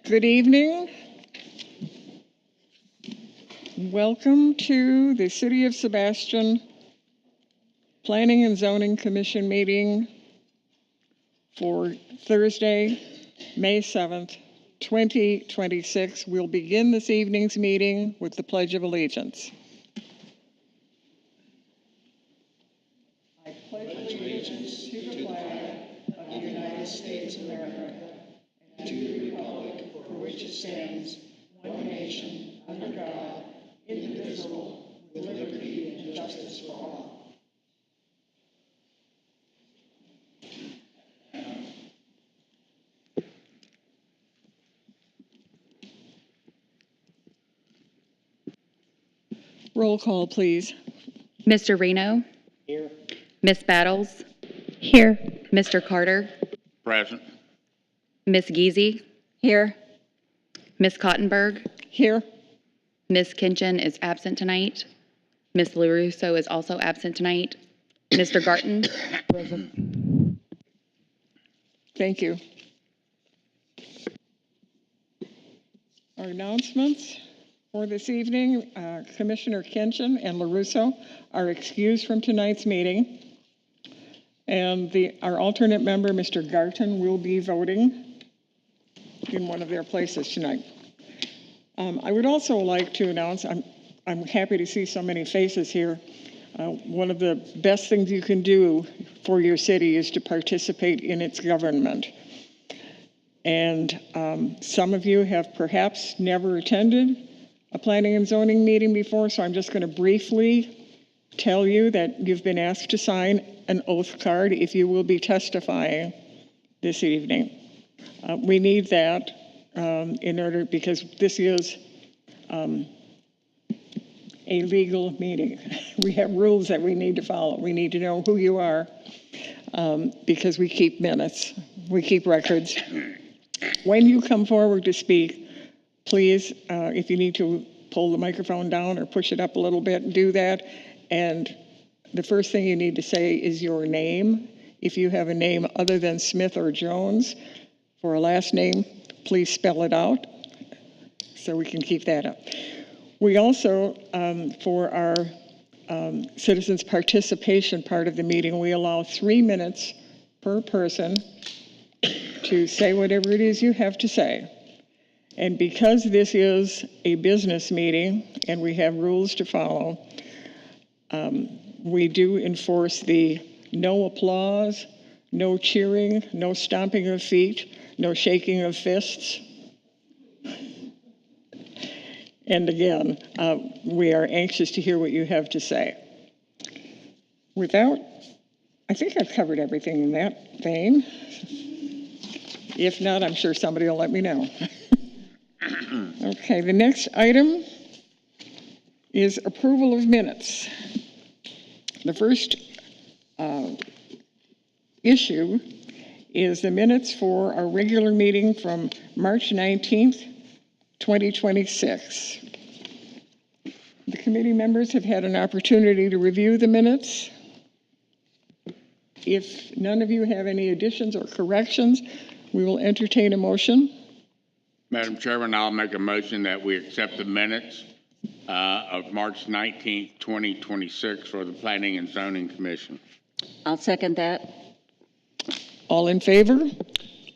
Good evening. Welcome to the City of Sebastian Planning and Zoning Commission meeting for Thursday, May 7th, 2026. We'll begin this evening's meeting with the Pledge of Allegiance. I pledge allegiance to the flag of the United States of America and to the republic for which it stands, one nation, under God, indivisible, with liberty and justice for all. Roll call, please. Mr. Reno? Here. Miss Battles? Here. Mr. Carter? Present. Miss Geezy? Here. Miss Cottenberg? Here. Miss Kinchin is absent tonight. Miss LaRusso is also absent tonight. Mr. Garten? Present. Thank you. Our announcements for this evening, Commissioner Kinchin and LaRusso are excused from tonight's meeting. And our alternate member, Mr. Garten, will be voting in one of their places tonight. I would also like to announce, I'm happy to see so many faces here. One of the best things you can do for your city is to participate in its government. And some of you have perhaps never attended a planning and zoning meeting before, so I'm just going to briefly tell you that you've been asked to sign an oath card if you will be testifying this evening. We need that in order, because this is a legal meeting. We have rules that we need to follow. We need to know who you are because we keep minutes, we keep records. When you come forward to speak, please, if you need to pull the microphone down or push it up a little bit, do that. And the first thing you need to say is your name. If you have a name other than Smith or Jones for a last name, please spell it out so we can keep that up. We also, for our citizens' participation part of the meeting, we allow 3 minutes per person to say whatever it is you have to say. And because this is a business meeting and we have rules to follow, we do enforce the no applause, no cheering, no stomping of feet, no shaking of fists. And again, we are anxious to hear what you have to say. Without, I think I've covered everything in that vein. If not, I'm sure somebody will let me know. Okay, the next item is approval of minutes. The first issue is the minutes for our regular meeting from March 19th, 2026. The committee members have had an opportunity to review the minutes. If none of you have any additions or corrections, we will entertain a motion. Madam Chairman, I'll make a motion that we accept the minutes of March 19th, 2026 for the Planning and Zoning Commission. I'll second that. All in favor?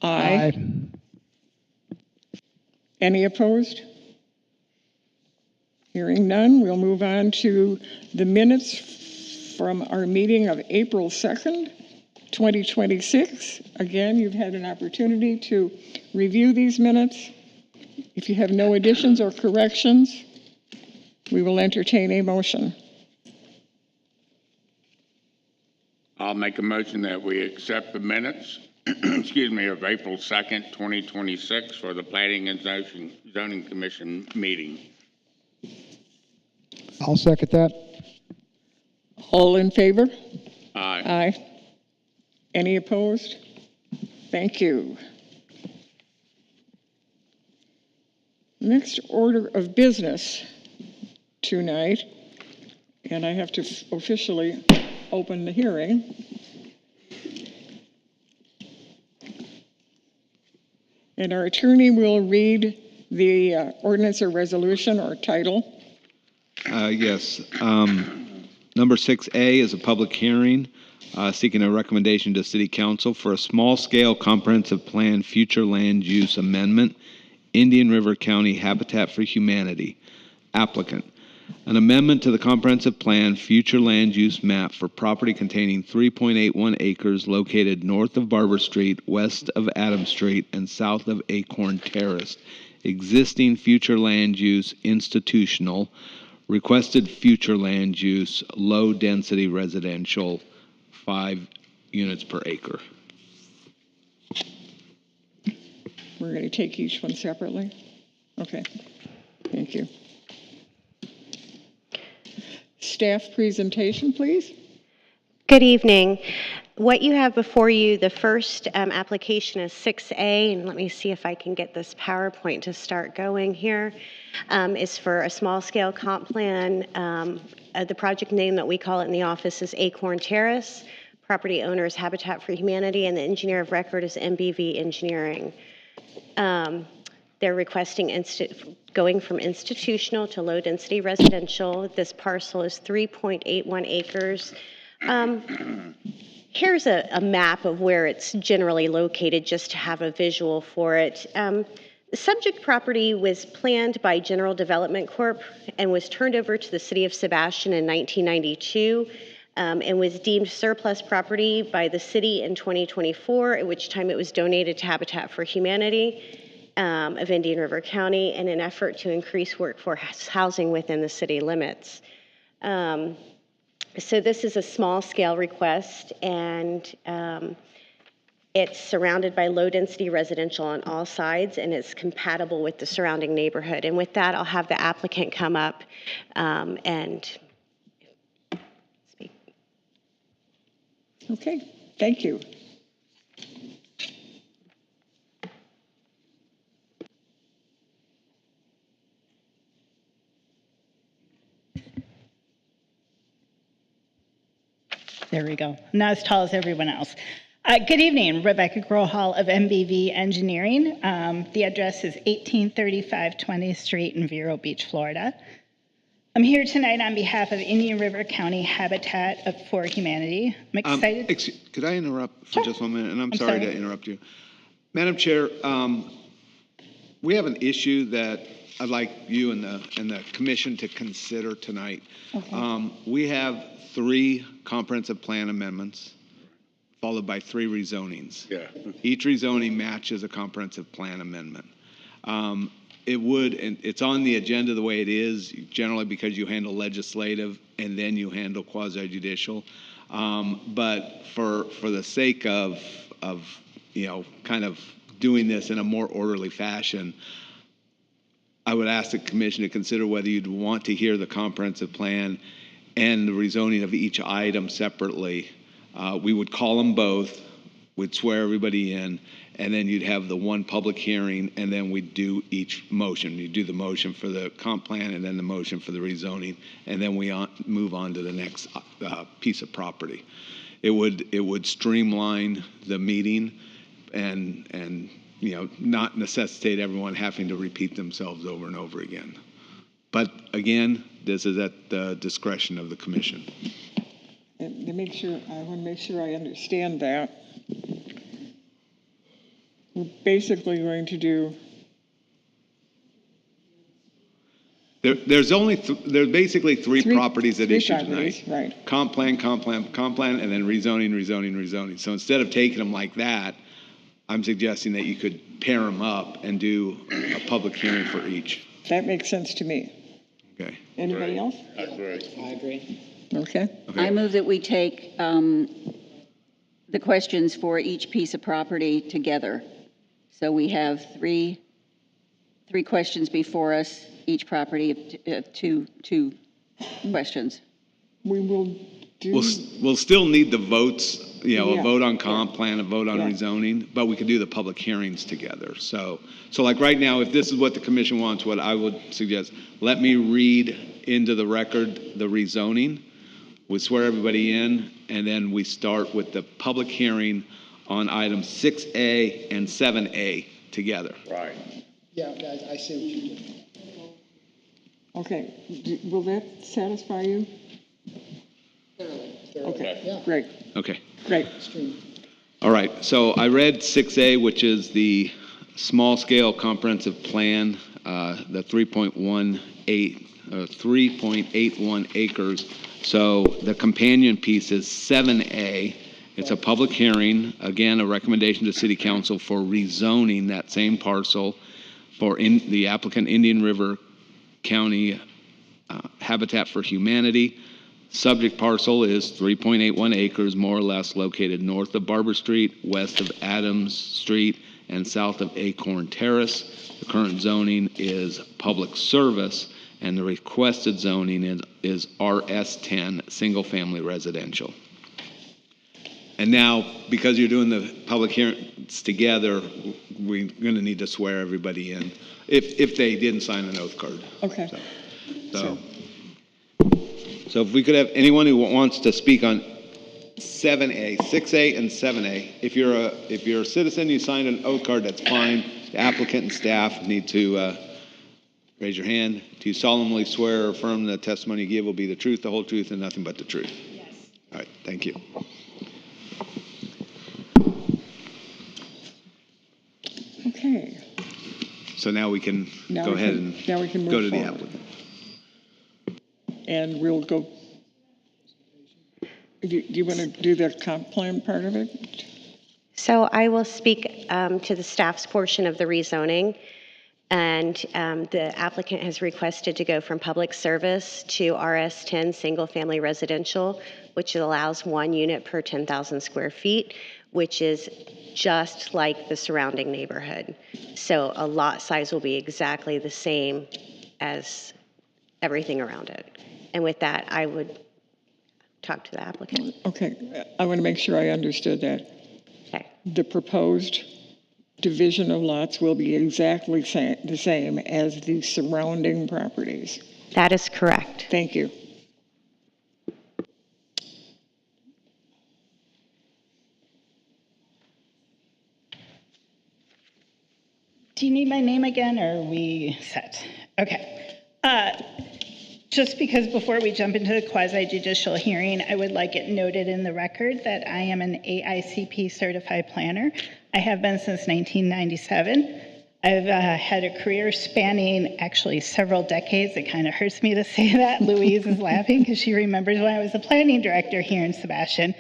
Aye. Any opposed? Hearing none, we'll move on to the minutes from our meeting of April 2nd, 2026. Again, you've had an opportunity to review these minutes. If you have no additions or corrections, we will entertain a motion. I'll make a motion that we accept the minutes excuse me, of April 2nd, 2026 for the Planning and Zoning Commission meeting. I'll second that. All in favor? Aye. Aye. Any opposed? Thank you. Next order of business tonight, and I have to officially open the hearing. And our attorney will read the ordinance or resolution or title. Yes. Number 6A is a public hearing seeking a recommendation to City Council for a small-scale comprehensive plan future land use amendment, Indian River County Habitat for Humanity. Applicant. An amendment to the comprehensive plan future land use map for property containing 3.81 acres located north of Barber Street, west of Adams Street, and south of Acorn Terrace. Existing future land use institutional. Requested future land use low-density residential, 5 units per acre. We're going to take each one separately? Okay, thank you. Staff presentation, please. Good evening. What you have before you, the first application is 6A, and let me see if I can get this PowerPoint to start going here, is for a small-scale comp plan. The project name that we call it in the office is Acorn Terrace. Property owner is Habitat for Humanity, and the engineer of record is MBV Engineering. They're requesting going from institutional to low-density residential. This parcel is 3.81 acres. Here's a map of where it's generally located, just to have a visual for it. The subject property was planned by General Development Corp. And was turned over to the city of Sebastian in 1992, and was deemed surplus property by the city in 2024, at which time it was donated to Habitat for Humanity of Indian River County in an effort to increase workforce housing within the city limits. So this is a small-scale request, and it's surrounded by low-density residential on all sides, and it's compatible with the surrounding neighborhood. And with that, I'll have the applicant come up and speak. Okay, thank you. There we go. Not as tall as everyone else. Good evening, Rebecca Growhall of MBV Engineering. The address is 1835 20th Street in Vero Beach, Florida. I'm here tonight on behalf of Indian River County Habitat for Humanity. I'm excited. Could I interrupt for just 1 minute? And I'm sorry to interrupt you. Madam Chair, we have an issue that I'd like you and the commission to consider tonight. Okay. We have 3 comprehensive plan amendments, followed by 3 rezonings. Yeah. Each rezoning matches a comprehensive plan amendment. It would, and it's on the agenda the way it is, generally because you handle legislative and then you handle quasi-judicial. But for the sake of kind of doing this in a more orderly fashion, I would ask the commission to consider whether you'd want to hear the comprehensive plan and the rezoning of each item separately. We would call them both, we'd swear everybody in, and then you'd have the one public hearing, and then we'd do each motion. You'd do the motion for the comp plan and then the motion for the rezoning, and then we move on to the next piece of property. It would streamline the meeting and not necessitate everyone having to repeat themselves over and over again. But again, this is at the discretion of the commission. And I want to make sure I understand that. We're basically going to do. There's basically three properties at issue tonight. Right. Comp plan, and then rezoning. So instead of taking them like that, I'm suggesting that you could pair them up and do a public hearing for each. That makes sense to me. Okay. Anybody else? I agree. Okay. I move that we take the questions for each piece of property together. So we have three questions before us, each property, two questions. We will do. We'll still need the votes, a vote on comp plan, a vote on rezoning, but we could do the public hearings together. So like right now, if this is what the commission wants, what I would suggest, let me read into the record the rezoning. We swear everybody in, and then we start with the public hearing on items 6A and 7A together. Right. Yeah, I see what you did. Okay, will that satisfy you? Okay, Yeah. great, Okay. great. All right, so I read 6A, which is the small-scale comprehensive plan, the 3.81 acres. So the companion piece is 7A. It's a public hearing, again, a recommendation to City Council for rezoning that same parcel for the applicant Indian River County Habitat for Humanity. Subject parcel is 3.81 acres, more or less, located north of Barber Street, west of Adams Street, and south of Acorn Terrace. The current zoning is public service, and the requested zoning is RS10, single-family residential. And now, because you're doing the public hearings together, we're going to need to swear everybody in, if they didn't sign an oath card. Okay. So if we could have anyone who wants to speak on 7A, 6A and 7A. If you're a citizen, you signed an oath card, that's fine. The applicant and staff need to raise your hand. Do you solemnly swear or affirm the testimony you give will be the truth, the whole truth, and nothing but the truth? Yes. All right, thank you. Okay. So now we can go ahead and now we can move go to the forward. applicant. And we'll go, do you want to do the comp plan part of it? So I will speak to the staff's portion of the rezoning. And the applicant has requested to go from public service to RS10 single-family residential, which allows 1 unit per 10,000 square feet, which is just like the surrounding neighborhood. So a lot size will be exactly the same as everything around it. And with that, I would talk to the applicant. Okay, I want to make sure I understood that. Okay. The proposed division of lots will be exactly the same as the surrounding properties. That is correct. Thank you. Do you need my name again, or are we set? Okay. Just because before we jump into the quasi-judicial hearing, I would like it noted in the record that I am an AICP certified planner. I have been since 1997. I've had a career spanning actually several decades. It kind of hurts me to say that. Louise is laughing because she remembers when I was the planning director here in Sebastian.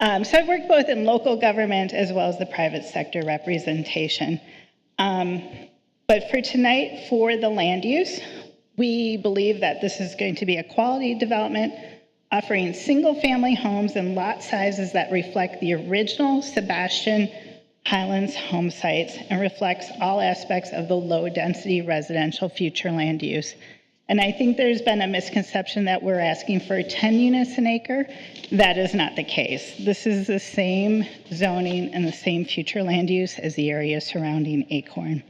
So I've worked both in local government as well as the private sector representation. But for tonight, for the land use, we believe that this is going to be a quality development offering single-family homes and lot sizes that reflect the original Sebastian Highlands home sites and reflects all aspects of the low-density residential future land use. And I think there's been a misconception that we're asking for 10 units an acre. That is not the case. This is the same zoning and the same future land use as the area surrounding Acorn.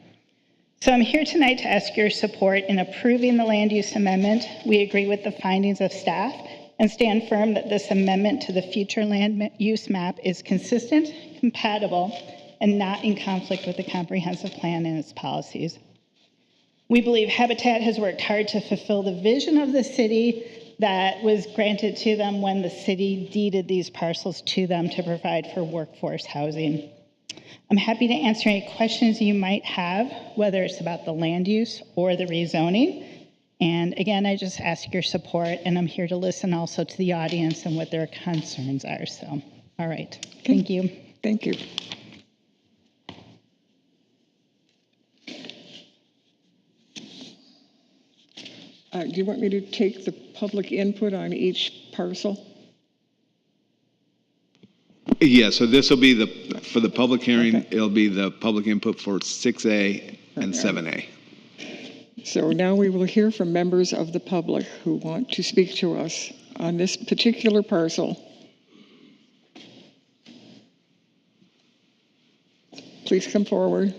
So I'm here tonight to ask your support in approving the land use amendment. We agree with the findings of staff and stand firm that this amendment to the future land use map is consistent, compatible, and not in conflict with the comprehensive plan and its policies. We believe Habitat has worked hard to fulfill the vision of the city that was granted to them when the city deeded these parcels to them to provide for workforce housing. I'm happy to answer any questions you might have, whether it's about the land use or the rezoning. And again, I just ask your support, and I'm here to listen also to the audience and what their concerns are. So, all right, thank you. Thank you. Do you want me to take the public input on each parcel? Yeah, so this will be for the public hearing, Okay. It'll be the public input for 6A and 7A. So now we will hear from members of the public who want to speak to us on this particular parcel. Please come forward.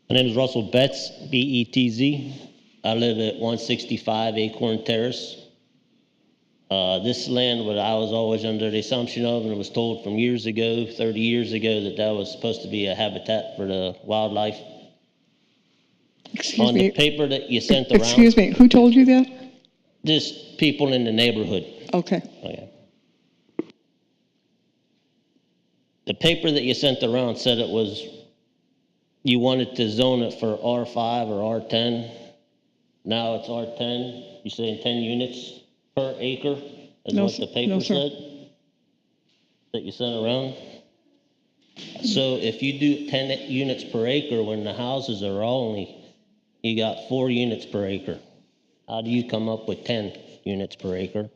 My name is Russell Betts, B-E-T-Z. I live at 165 Acorn Terrace. This land, what I was always under the assumption of, and was told from years ago, 30 years ago, that was supposed to be a habitat for the wildlife. Excuse On me. the paper that you sent around. Excuse me, who told you that? Just people in the neighborhood. Okay. Okay. The paper that you sent around said it was, you wanted to zone it for R5 or R10. Now it's R10. You're saying 10 units per acre is No, what the paper no, sir. said that you sent around? So if you do 10 units per acre when the houses are only, you got 4 units per acre. How do you come up with 10 units per acre?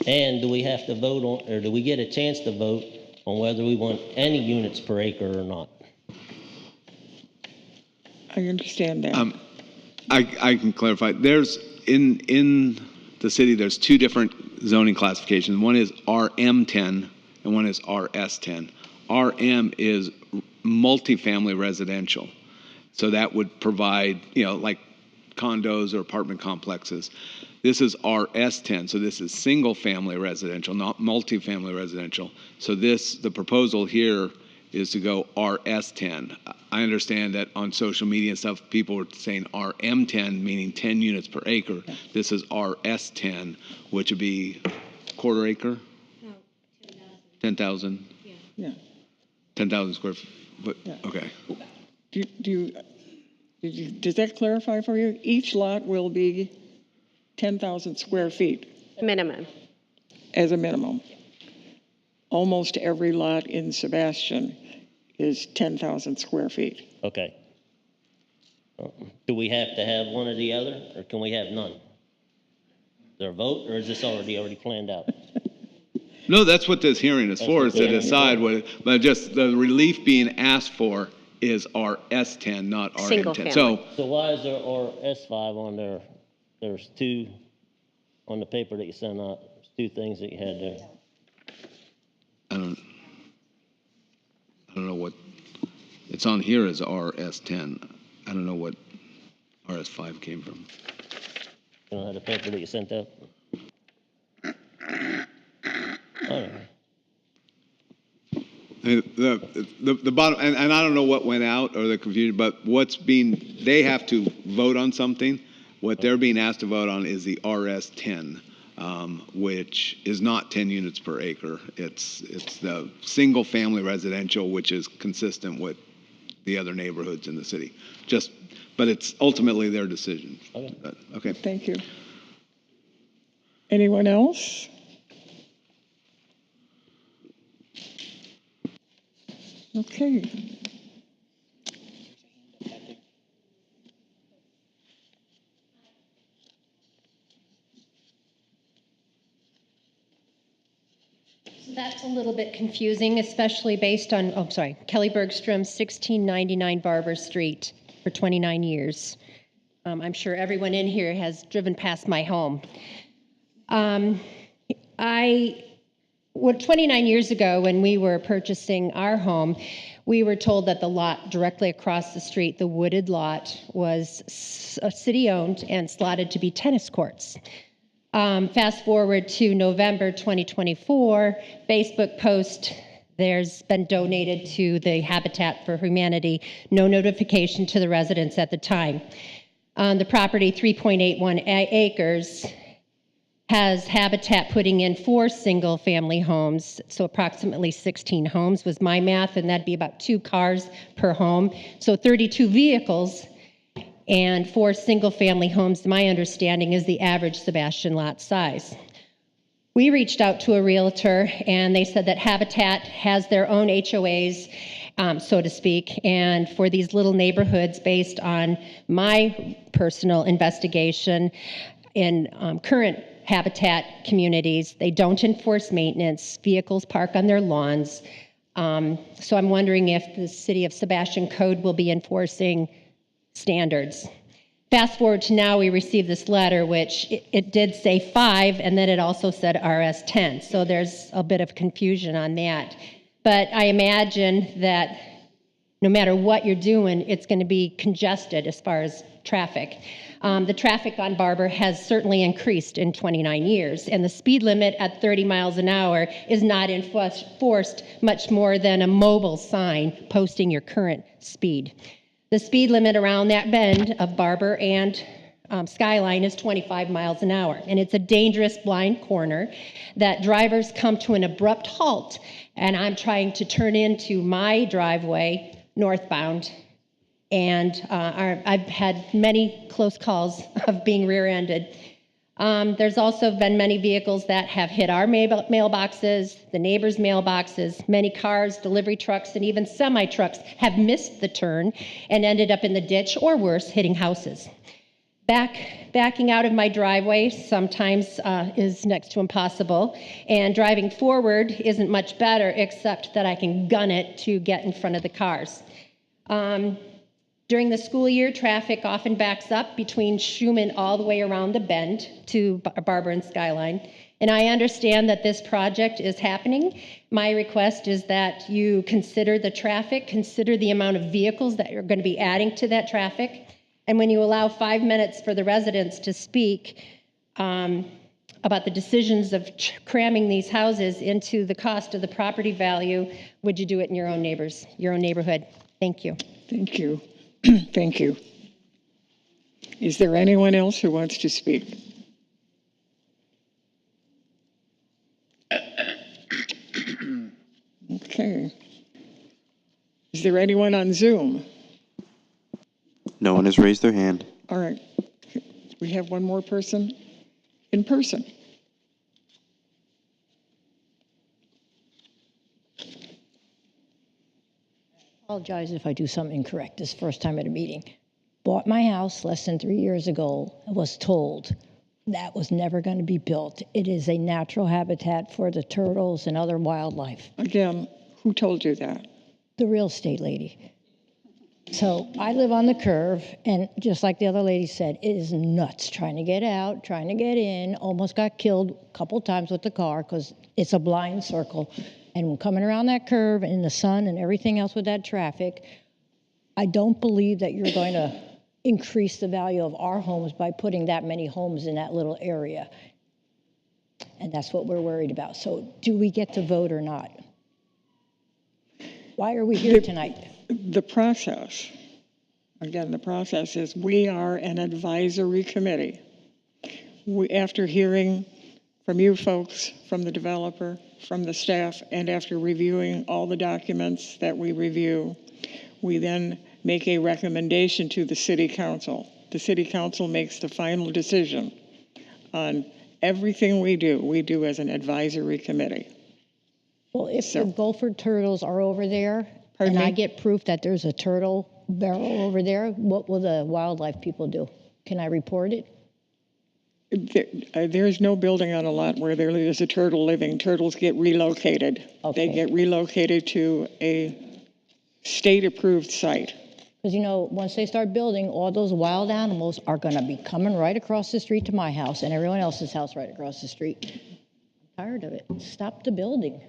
And do we have to vote on, or do we get a chance to vote on whether we want any units per acre or not? I understand that. I can clarify. There's, in the city, there's 2 different zoning classifications. One is RM10 and one is RS10. RM is multifamily residential. So that would provide, like condos or apartment complexes. This is RS10, so this is single-family residential, not multifamily residential. So the proposal here is to go RS10. I understand that on social media and stuff, people were saying RM10, meaning 10 units per acre. This is RS10, which would be quarter acre? No, 10,000. Yeah. 10,000 square foot, Yeah. okay. Does that clarify for you? Each lot will be 10,000 square feet Minimum. as a minimum. Almost every lot in Sebastian is 10,000 square feet. Okay. Do we have to have one or the other, or can we have none? Is there a vote, or is this already planned out? No, that's what this hearing is for, is to decide what, but just the relief being asked for is RS10, not Single RM10. family. So why is there RS5 on there? There's 2 on the paper that you sent out. There's 2 things that you had there. I don't know what, it's on here as RS10. I don't know what RS5 came from. You don't have the paper that you sent out? All right. The bottom, and I don't know what went out or the confusion, but they have to vote on something. What they're being asked to vote on is the RS10, which is not 10 units per acre. It's the single family residential, which is consistent with the other neighborhoods in the city. But it's ultimately their decision. Okay. Thank you. Anyone else? Okay. That's a little bit confusing, especially based on, Kelly Bergstrom, 1699 Barber Street for 29 years. I'm sure everyone in here has driven past my home. 29 years ago, when we were purchasing our home, we were told that the lot directly across the street, the wooded lot, was city-owned and slotted to be tennis courts. Fast forward to November 2024, Facebook post, there's been donated to the Habitat for Humanity, no notification to the residents at the time. The property, 3.81 acres, has Habitat putting in 4 single-family homes, so approximately 16 homes was my math, and that'd be about 2 cars per home, so 32 vehicles. And 4 single-family homes, my understanding, is the average Sebastian lot size. We reached out to a realtor, and they said that Habitat has their own HOAs, so to speak, and for these little neighborhoods, based on my personal investigation in current Habitat communities, they don't enforce maintenance. Vehicles park on their lawns. So I'm wondering if the City of Sebastian Code will be enforcing standards. Fast forward to now, we received this letter, which it did say 5, and then it also said RS10. So there's a bit of confusion on that. But I imagine that no matter what you're doing, it's going to be congested as far as traffic. The traffic on Barber has certainly increased in 29 years, and the speed limit at 30 miles an hour is not enforced much more than a mobile sign posting your current speed. The speed limit around that bend of Barber and Skyline is 25 miles an hour, and it's a dangerous blind corner that drivers come to an abrupt halt, and I'm trying to turn into my driveway northbound, and I've had many close calls of being rear-ended. There's also been many vehicles that have hit our mailboxes, the neighbors' mailboxes. Many cars, delivery trucks, and even semi-trucks have missed the turn and ended up in the ditch, or worse, hitting houses. Backing out of my driveway sometimes is next to impossible, and driving forward isn't much better, except that I can gun it to get in front of the cars. During the school year, traffic often backs up between Schumann all the way around the bend to Barber and Skyline. And I understand that this project is happening. My request is that you consider the traffic, consider the amount of vehicles that you're going to be adding to that traffic. And when you allow 5 minutes for the residents to speak about the decisions of cramming these houses into the cost of the property value, would you do it in your own neighborhood? Thank you. Thank you. Thank you. Is there anyone else who wants to speak? Okay. Is there anyone on Zoom? No one has raised their hand. All right. We have one more person in person. Apologize if I do something incorrect. This is the first time at a meeting. Bought my house less than 3 years ago and was told that was never going to be built. It is a natural habitat for the turtles and other wildlife. Again, who told you that? The real estate lady. So I live on the curve, and just like the other lady said, it is nuts trying to get out, trying to get in. Almost got killed a couple times with the car because it's a blind circle. And coming around that curve and in the sun and everything else with that traffic, I don't believe that you're going to increase the value of our homes by putting that many homes in that little area. And that's what we're worried about. So do we get to vote or not? Why are we here tonight? The process, again, the process is we are an advisory committee. After hearing from you folks, from the developer, from the staff, and after reviewing all the documents that we review, we then make a recommendation to the city council. The city council makes the final decision on everything we do as an advisory committee. Well, if the Gulford turtles are over there, Pardon and me? I get proof that there's a turtle barrel over there, what will the wildlife people do? Can I report it? There's no building on a lot where there is a turtle living. Turtles get relocated. Okay. They get relocated to a state-approved site. Because, you know, once they start building, all those wild animals are going to be coming right across the street to my house and everyone else's house right across the street. I'm tired of it. Stop the building.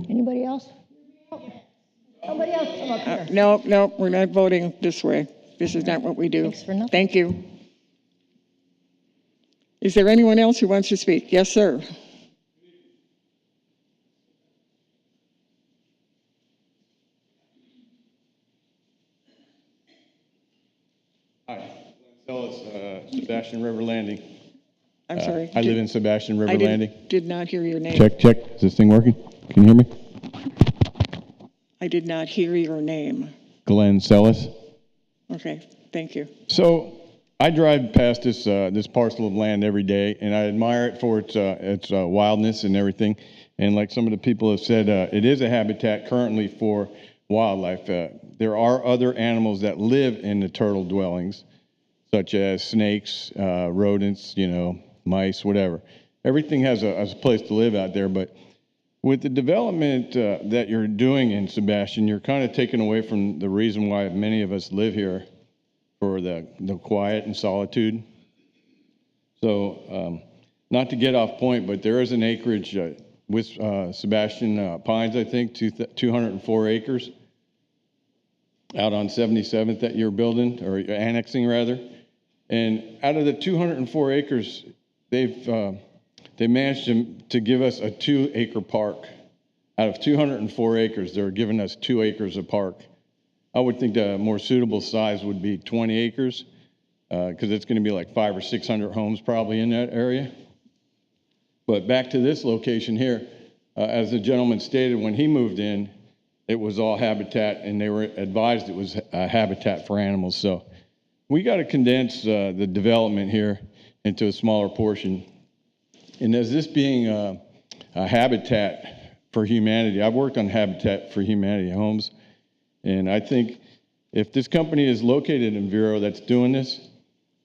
Anybody else? Somebody else come up here. No, we're not voting this way. This is not what we do. Thanks for nothing. Thank you. Is there anyone else who wants to speak? Yes, sir. Hi, Sebastian River Landing. I'm sorry. I live in Sebastian River I Landing. did not hear your name. Check. Is this thing working? Can you hear me? I did not hear your name. Glenn Sellis. Okay, thank you. So I drive past this parcel of land every day, and I admire it for its wildness and everything. And like some of the people have said, it is a habitat currently for wildlife. There are other animals that live in the turtle dwellings, such as snakes, rodents, mice, whatever. Everything has a place to live out there, but with the development that you're doing in Sebastian, you're kind of taking away from the reason why many of us live here, for the quiet and solitude. So not to get off point, but there is an acreage with Sebastian Pines, I think, 204 acres. out on 77th that you're building, or annexing rather. And out of the 204 acres, they managed to give us a 2-acre park. Out of 204 acres, they're giving us 2 acres of park. I would think the more suitable size would be 20 acres, because it's going to be like 500 or 600 homes probably in that area. But back to this location here, as the gentleman stated, when he moved in, it was all habitat, and they were advised it was a habitat for animals. So we got to condense the development here into a smaller portion. And as this being a habitat for humanity, I've worked on Habitat for Humanity homes, and I think if this company is located in Vero that's doing this,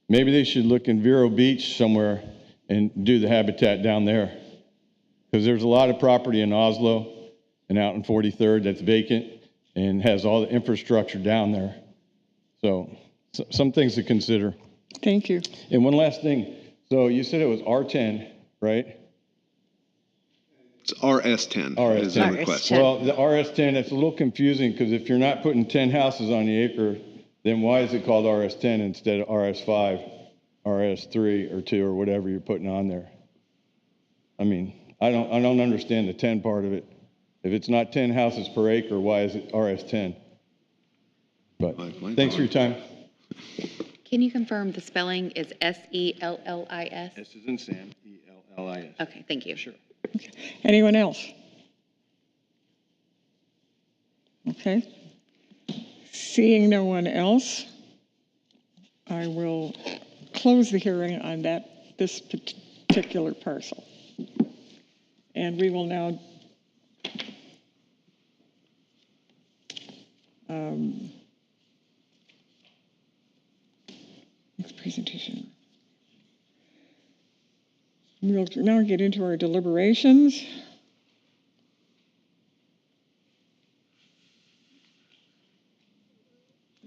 maybe they should look in Vero Beach somewhere and do the habitat down there. Because there's a lot of property in Oslo and out in 43rd that's vacant and has all the infrastructure down there. So some things to consider. Thank you. And one last thing. So you said it was R10, right? It's RS10 RS10. is the request. Well, the RS10, it's a little confusing because if you're not putting 10 houses on the acre, then why is it called RS10 instead of RS5, RS3 or 2 or whatever you're putting on there? I mean, I don't understand the 10 part of it. If it's not 10 houses per acre, why is it RS10? But thanks for your time. Can you confirm the spelling is S-E-L-L-I-S? S is in Sam, E-L-L-I-S. Okay, thank you. Sure. Okay. Anyone else? Okay. Seeing no one else, I will close the hearing on this particular parcel. And we will now next presentation. We'll now get into our deliberations.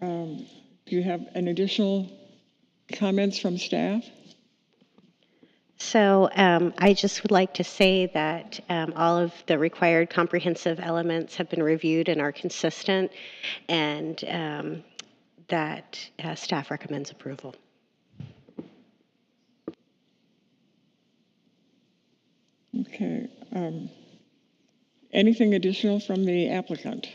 Do you have an additional comments from staff? So I just would like to say that all of the required comprehensive elements have been reviewed and are consistent, and that staff recommends approval. Okay. Anything additional from the applicant?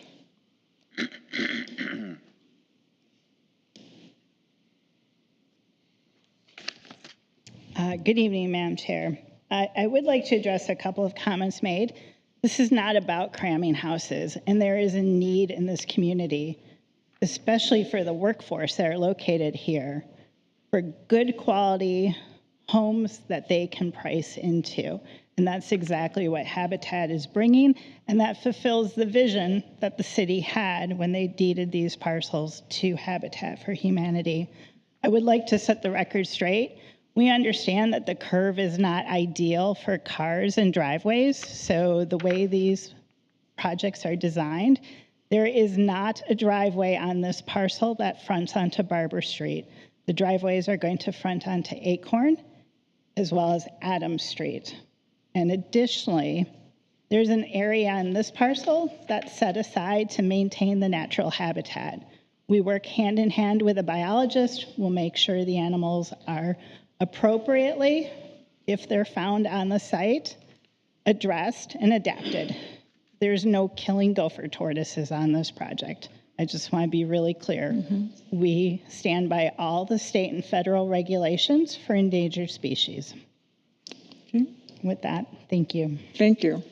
Good evening, Madam Chair. I would like to address a couple of comments made. This is not about cramming houses, and there is a need in this community, especially for the workforce that are located here, for good quality homes that they can price into. And that's exactly what Habitat is bringing, and that fulfills the vision that the city had when they deeded these parcels to Habitat for Humanity. I would like to set the record straight. We understand that the curve is not ideal for cars and driveways, so the way these projects are designed, there is not a driveway on this parcel that fronts onto Barber Street. The driveways are going to front onto Acorn, as well as Adams Street. And additionally, there's an area on this parcel that's set aside to maintain the natural habitat. We work hand in hand with a biologist. We'll make sure the animals are appropriately, if they're found on the site, addressed and adapted. There's no killing gopher tortoises on this project. I just want to be really clear. We stand by all the state and federal regulations for endangered species. Okay. With that, thank you. Thank you.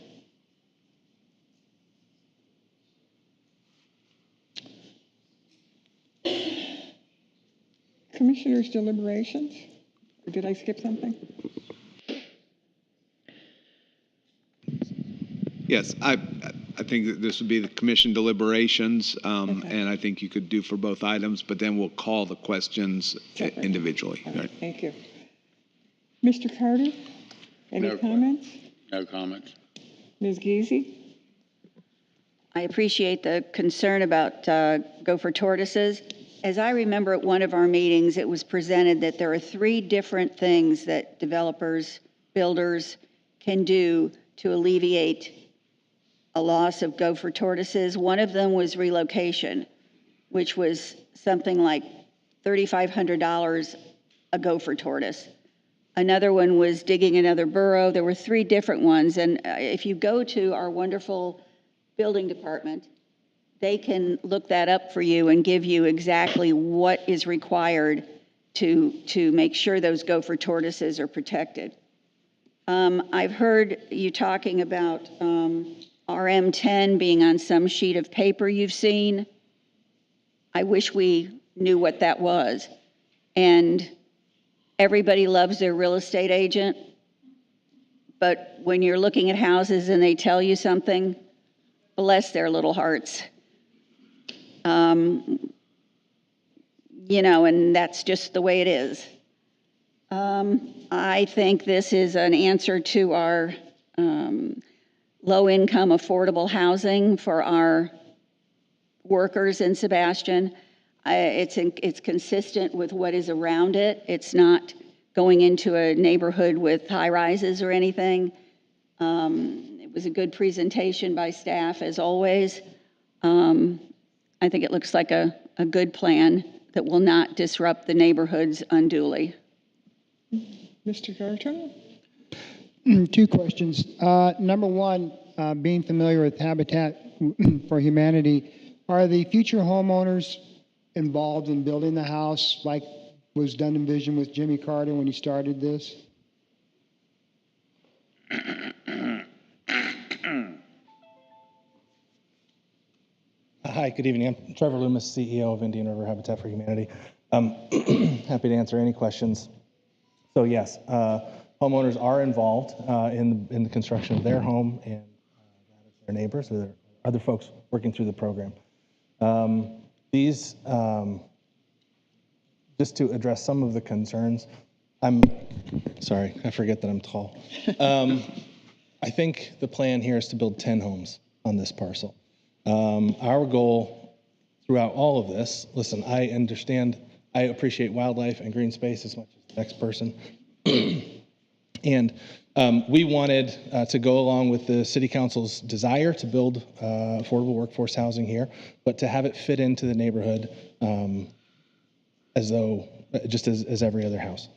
Commissioners' deliberations? Or did I skip something? Yes, I think that this would be the commission deliberations, and I think you could do for both items, but then we'll call the questions individually. All right, thank you. Mr. Carter, any No comments? No comments. Ms. Giese? I appreciate the concern about gopher tortoises. As I remember at one of our meetings, it was presented that there are 3 different things that developers, builders can do to alleviate a loss of gopher tortoises. One of them was relocation. which was something like $3,500 a gopher tortoise. Another one was digging another burrow. There were 3 different ones. And if you go to our wonderful building department, they can look that up for you and give you exactly what is required to make sure those gopher tortoises are protected. I've heard you talking about RM10 being on some sheet of paper you've seen. I wish we knew what that was. And everybody loves their real estate agent, but when you're looking at houses and they tell you something, bless their little hearts. You know, and that's just the way it is. I think this is an answer to our low-income affordable housing for our workers in Sebastian. It's consistent with what is around it. It's not going into a neighborhood with high-rises or anything. It was a good presentation by staff, as always. I think it looks like a good plan that will not disrupt the neighborhoods unduly. Mr. Garton? 2 questions. Number 1, being familiar with Habitat for Humanity, are the future homeowners involved in building the house like was done in vision with Jimmy Carter when he started this? Hi, good evening. I'm Trevor Loomis, CEO of Indian River Habitat for Humanity. Happy to answer any questions. So yes, homeowners are involved in the construction of their home and their neighbors or their other folks working through the program. These, just to address some of the concerns, sorry, I forget that I'm tall. I think the plan here is to build 10 homes on this parcel. Our goal throughout all of this, listen, I understand, I appreciate wildlife and green space as much as the next person. And we wanted to go along with the City Council's desire to build affordable workforce housing here, but to have it fit into the neighborhood as though, just as every other house.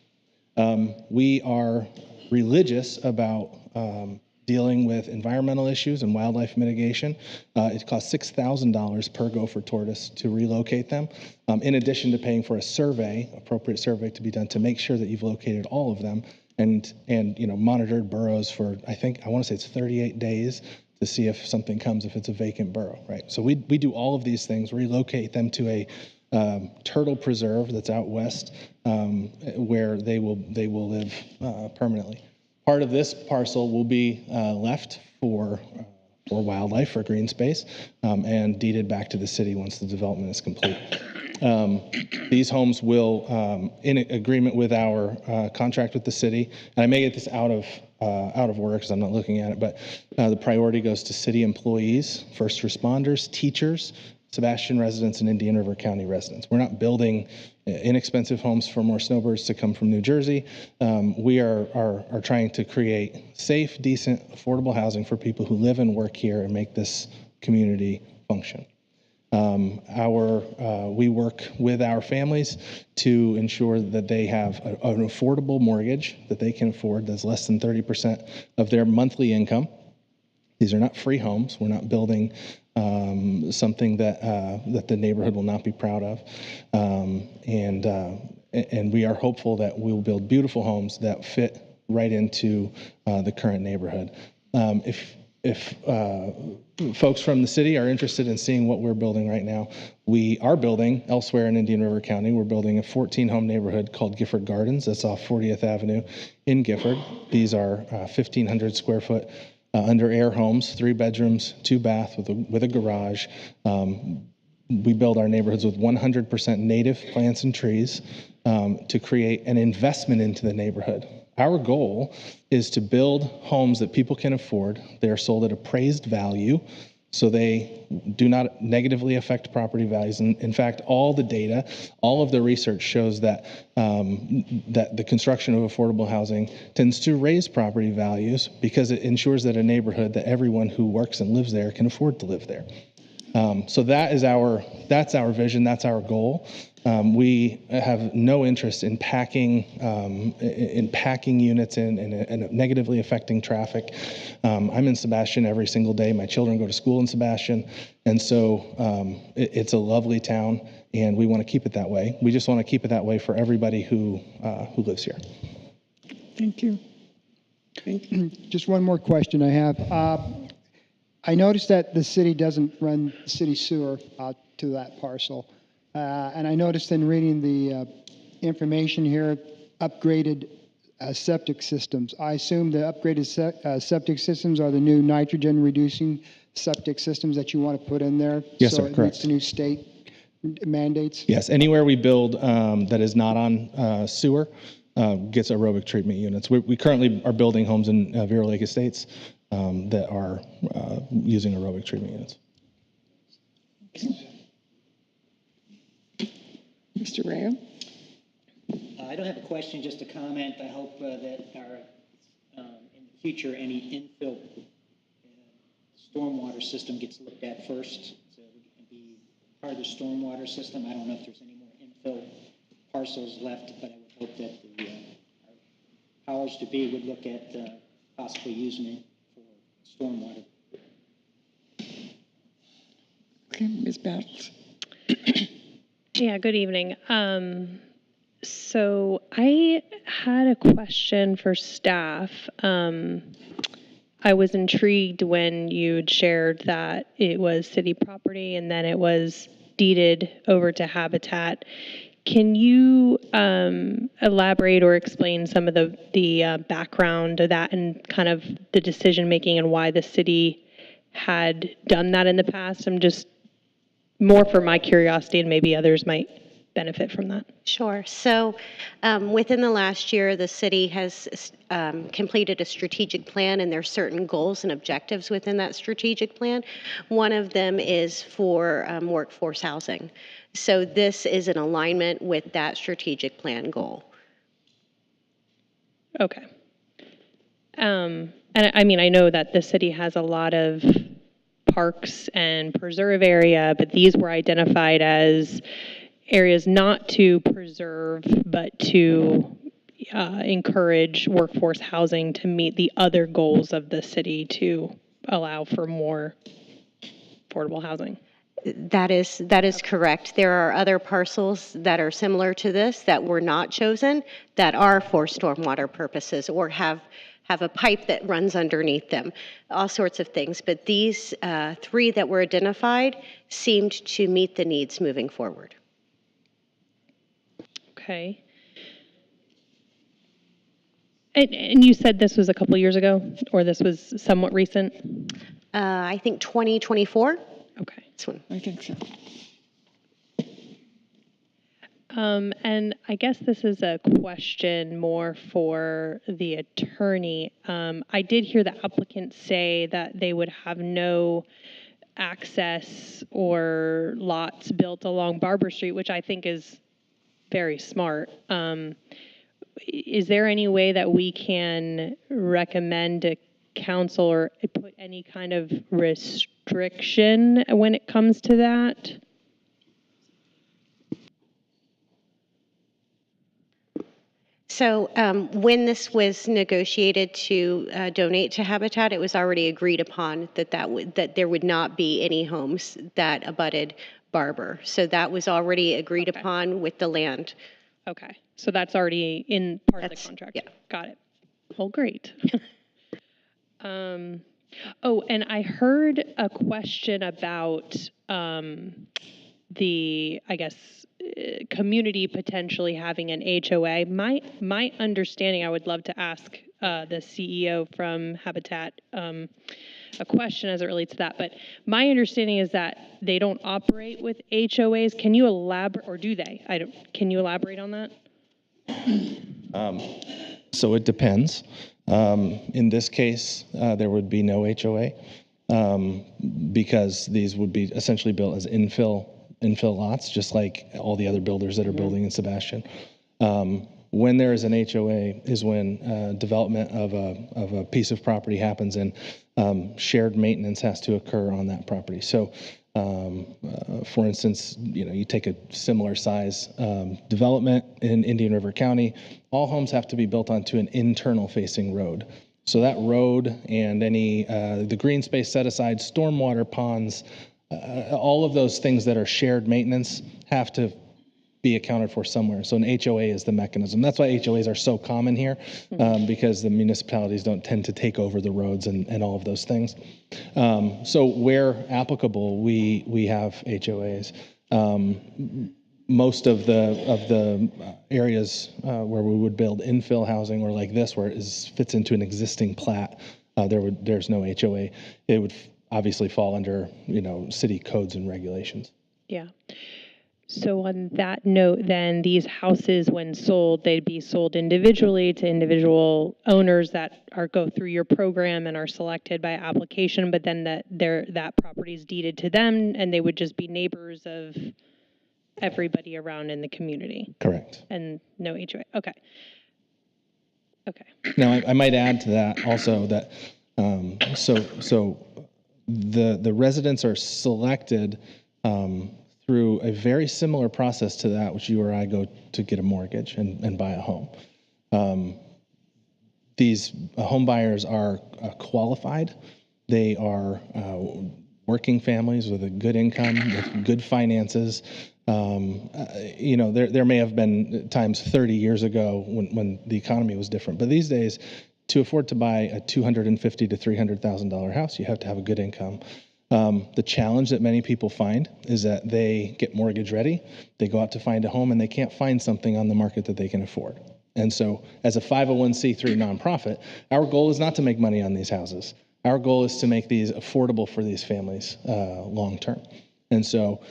We are religious about dealing with environmental issues and wildlife mitigation. It costs $6,000 per gopher tortoise to relocate them, in addition to paying for a survey, appropriate survey to be done to make sure that you've located all of them and you know, monitored burrows for, I want to say it's 38 days to see if something comes, if it's a vacant burrow, right? So we do all of these things, relocate them to a turtle preserve that's out west, where they will live permanently. Part of this parcel will be left for wildlife, for green space, and deeded back to the city once the development is complete. These homes will, in agreement with our contract with the city, and I may get this out of order because I'm not looking at it, but the priority goes to city employees, first responders, teachers, Sebastian residents, and Indian River County residents. We're not building inexpensive homes for more snowbirds to come from New Jersey. We are trying to create safe, decent, affordable housing for people who live and work here and make this community function. We work with our families to ensure that they have an affordable mortgage that they can afford that's less than 30% of their monthly income. These are not free homes. We're not building something that the neighborhood will not be proud of. And we are hopeful that we will build beautiful homes that fit right into the current neighborhood. If folks from the city are interested in seeing what we're building right now, we are building elsewhere in Indian River County. We're building a 14-home neighborhood called Gifford Gardens. That's off 40th Avenue in Gifford. These are 1,500 square foot under air homes, 3 bedrooms, 2 bath with a garage. We build our neighborhoods with 100% native plants and trees to create an investment into the neighborhood. Our goal is to build homes that people can afford. They are sold at appraised value, so they do not negatively affect property values. And in fact, all the data, all of the research shows that that the construction of affordable housing tends to raise property values because it ensures that a neighborhood that everyone who works and lives there can afford to live there. So that's our vision, that's our goal. We have no interest in packing units and negatively affecting traffic. I'm in Sebastian every single day. My children go to school in Sebastian, and so it's a lovely town, and we want to keep it that way. We just want to keep it that way for everybody who lives here. Thank you. Just one more question I have. I noticed that the city doesn't run city sewer out to that parcel. And I noticed in reading the information here, upgraded septic systems. I assume the upgraded septic systems are the new nitrogen reducing septic systems that you want to put in there? Yes, sir, So it correct. meets the new state mandates? Yes, anywhere we build that is not on sewer gets aerobic treatment units. We currently are building homes in Vero Lake Estates that are using aerobic treatment units. Mr. Rea? I don't have a question, just a comment. I hope that our, in the future, any infill stormwater system gets looked at first, so it can be part of the stormwater system. I don't know if there's any more infill parcels left, but I would hope that the our powers to be would look at possibly using it for stormwater. Okay, Ms. Battles. Yeah, good evening. So I had a question for staff. I was intrigued when you'd shared that it was city property and then it was deeded over to Habitat. Can you elaborate or explain some of the background of that and kind of the decision making and why the city had done that in the past? I'm just more for my curiosity, and maybe others might benefit from that. Sure. So within the last year, the city has completed a strategic plan, and there are certain goals and objectives within that strategic plan. One of them is for workforce housing. So this is in alignment with that strategic plan goal. Okay. And I mean, I know that the city has a lot of parks and preserve area, but these were identified as areas not to preserve, but to encourage workforce housing to meet the other goals of the city to allow for more affordable housing. That is correct. There are other parcels that are similar to this that were not chosen that are for stormwater purposes or have a pipe that runs underneath them, all sorts of things. But these three that were identified seemed to meet the needs moving forward. Okay. And you said this was a couple years ago, or this was somewhat recent? I think 2024. Okay. This one. I think so. And I guess this is a question more for the attorney. I did hear the applicant say that they would have no access or lots built along Barber Street, which I think is very smart. Is there any way that we can recommend to council or put any kind of restriction when it comes to that? So when this was negotiated to donate to Habitat, it was already agreed upon that there would not be any homes that abutted Barber. So that was already agreed upon with the land. Okay, so that's already in part of the contract. Yeah. Got it. Well, great. Oh, and I heard a question about the, I guess, community potentially having an HOA. My understanding, I would love to ask the CEO from Habitat a question as it relates to that, but my understanding is that they don't operate with HOAs. Can you elaborate, or do they? Can you elaborate on that? So it depends. In this case, there would be no HOA because these would be essentially built as infill lots, just like all the other builders that are building in Sebastian. When there is an HOA is when development of a piece of property happens and shared maintenance has to occur on that property. So For instance, you take a similar size development in Indian River County, all homes have to be built onto an internal facing road. So that road and any, the green space set aside, stormwater ponds, all of those things that are shared maintenance have to be accounted for somewhere. So an HOA is the mechanism. That's why HOAs are so common here, because the municipalities don't tend to take over the roads and all of those things. So where applicable, we have HOAs. Most of the areas where we would build infill housing or like this, where it fits into an existing plat, there's no HOA. It would obviously fall under city codes and regulations. Yeah. So on that note, then these houses, when sold, they'd be sold individually to individual owners that go through your program and are selected by application, but then that property is deeded to them, and they would just be neighbors of everybody around in the community. Correct. And no HOA. Okay. Okay. Now, I might add to that also that so the residents are selected through a very similar process to that which you or I go to get a mortgage and buy a home. These home buyers are qualified. They are working families with a good income, with good finances. There may have been times 30 years ago when the economy was different, but these days, to afford to buy a $250,000 to $300,000 house, you have to have a good income. The challenge that many people find is that they get mortgage ready, they go out to find a home, and they can't find something on the market that they can afford. And so, as a 501c3 nonprofit, our goal is not to make money on these houses. Our goal is to make these affordable for these families long term. And so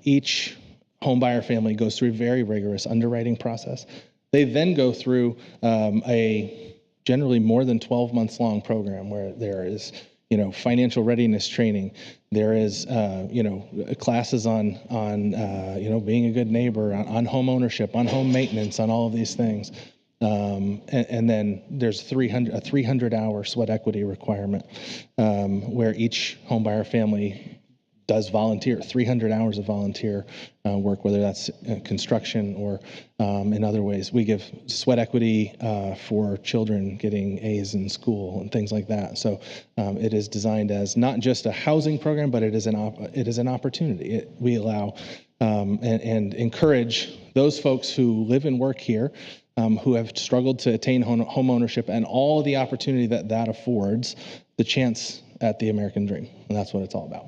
each homebuyer family goes through a very rigorous underwriting process. They then go through a generally more than 12 months long program where there is financial readiness training. There is classes on being a good neighbor, on home ownership, on home maintenance, on all of these things. And then there's a 300-hour sweat equity requirement where each homebuyer family does volunteer, 300 hours of volunteer work, whether that's construction or in other ways. We give sweat equity for children getting A's in school and things like that. So it is designed as not just a housing program, but it is an opportunity. We allow and encourage those folks who live and work here, who have struggled to attain home ownership and all the opportunity that affords, the chance at the American dream. And that's what it's all about.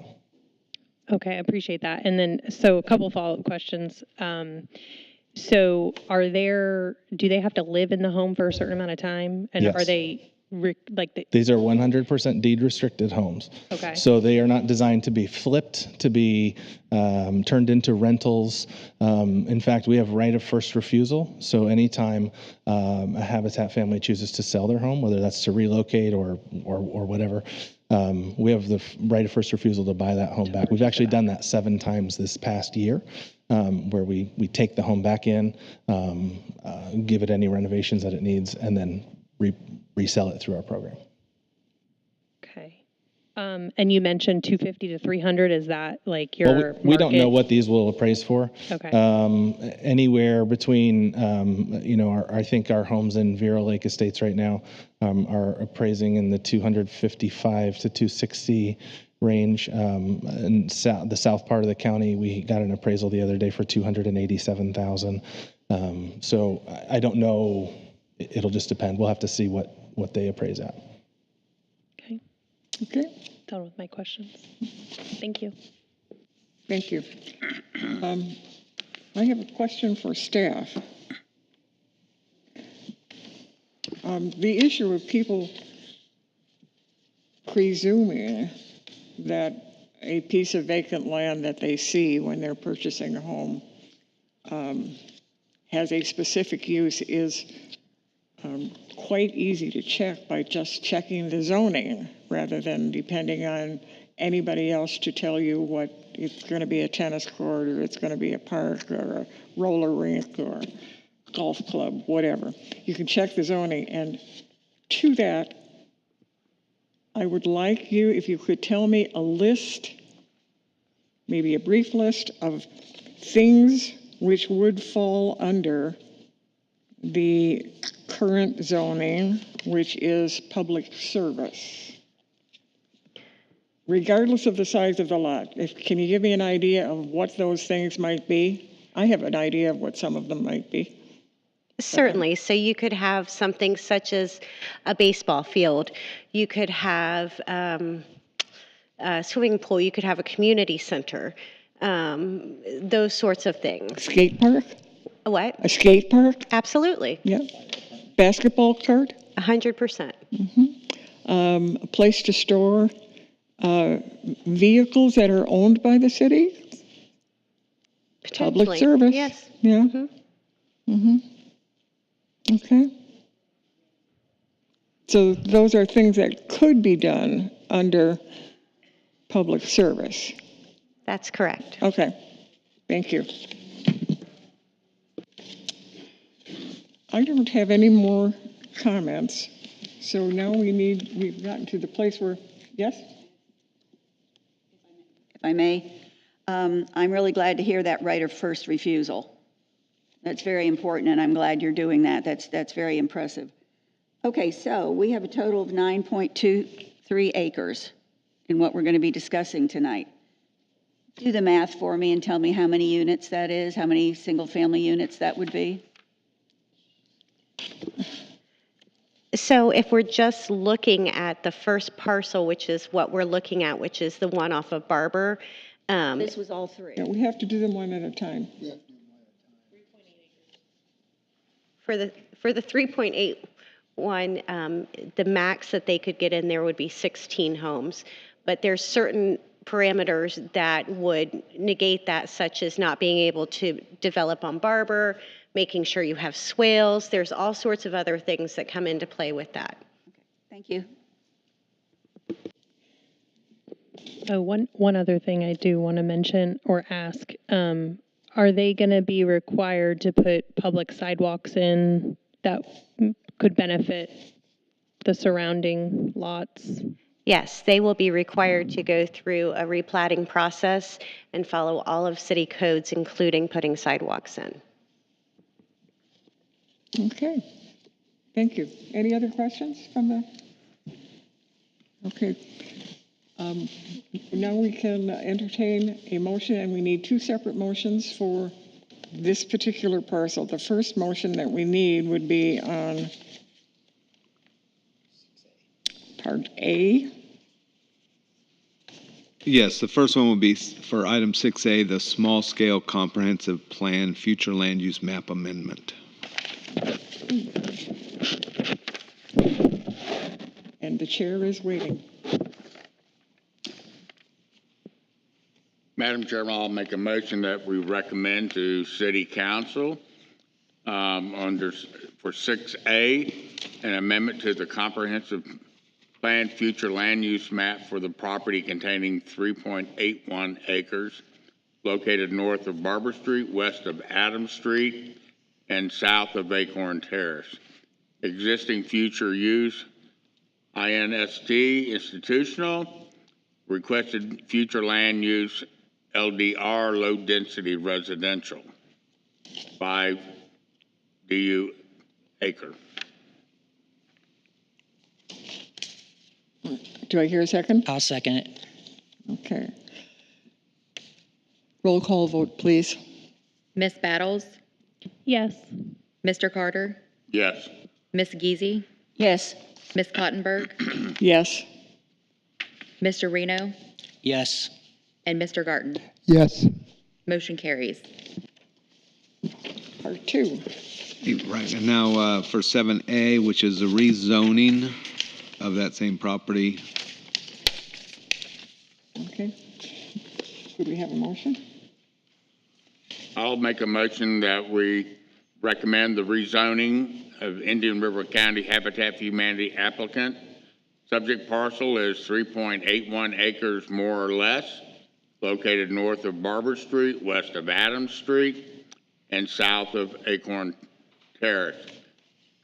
Okay, I appreciate that. And then, so a couple follow-up questions. So do they have to live in the home for a certain amount of time? And Yes. are they These are 100% deed restricted homes. Okay. So they are not designed to be flipped, to be turned into rentals. In fact, we have right of first refusal. So anytime a Habitat family chooses to sell their home, whether that's to relocate or whatever, we have the right of first refusal to buy that home back. We've actually done that 7 times this past year, where we take the home back in, give it any renovations that it needs, and then resell it through our program. Okay. And you mentioned 250 to 300. Is that like your Well, we don't know what these will appraise for. Okay. Anywhere between, I think our homes in Vero Lake Estates right now are appraising in the 255 to 260 range. In the south part of the county, we got an appraisal the other day for 287,000. So I don't know. It'll just depend. We'll have to see what they appraise at. Okay. Okay. Done with my questions. Thank you. Thank you. I have a question for staff. The issue of people presuming that a piece of vacant land that they see when they're purchasing a home has a specific use is quite easy to check by just checking the zoning rather than depending on anybody else to tell you what it's going to be, a tennis court or it's going to be a park or a roller rink or golf club, whatever. You can check the zoning. And to that, I would like you, if you could tell me a list maybe a brief list of things which would fall under the current zoning, which is public service. Regardless of the size of the lot, can you give me an idea of what those things might be? I have an idea of what some of them might be. Certainly. So you could have something such as a baseball field. You could have a swimming pool. You could have a community center. Those sorts of things. Skate park? A what? A skate park? Absolutely. Yeah. Basketball court? 100%. A place to store vehicles that are owned by the city? Public service. Yes. Yeah. Okay. So those are things that could be done under public service. That's correct. Okay. Thank you. I don't have any more comments. So now we've gotten to the place where, yes? If I may, I'm really glad to hear that right of first refusal. That's very important, and I'm glad you're doing that. That's very impressive. Okay, so we have a total of 9.23 acres in what we're going to be discussing tonight. Do the math for me and tell me how many units that is, how many single-family units that would be. So if we're just looking at the first parcel, which is what we're looking at, which is the one off of Barber. This was all three. Yeah, we have to do them one at a time. Yeah. For the 3.81, the max that they could get in there would be 16 homes. But there's certain parameters that would negate that, such as not being able to develop on Barber, making sure you have swales. There's all sorts of other things that come into play with that. Thank you. Oh, one other thing I do want to mention or ask, are they going to be required to put public sidewalks in that could benefit the surrounding lots? Yes, they will be required to go through a replatting process and follow all of city codes, including putting sidewalks in. Okay. Thank you. Any other questions from the? Okay. Now we can entertain a motion, and we need two separate motions for this particular parcel. The first motion that we need would be on Part A. Yes, the first one will be for item 6A, the small-scale comprehensive plan future land use map amendment. And the chair is waiting. Madam Chairman, I'll make a motion that we recommend to City Council for 6A, an amendment to the comprehensive plan future land use map for the property containing 3.81 acres located north of Barber Street, west of Adams Street, and south of Acorn Terrace. Existing future use, INST, institutional. Requested future land use, LDR, low density residential, 5 DU acre. Do I hear a second? I'll second it. Okay. Roll call vote, please. Miss Battles? Yes. Mr. Carter? Yes. Miss Geezy? Yes. Miss Cottenberg? Yes. Mr. Reno? Yes. And Mr. Garten? Yes. Motion carries. Part 2. Right, and now for 7A, which is a rezoning of that same property. Okay. Could we have a motion? I'll make a motion that we recommend the rezoning of Indian River County Habitat for Humanity applicant. Subject parcel is 3.81 acres more or less, located north of Barber Street, west of Adams Street, and south of Acorn Terrace.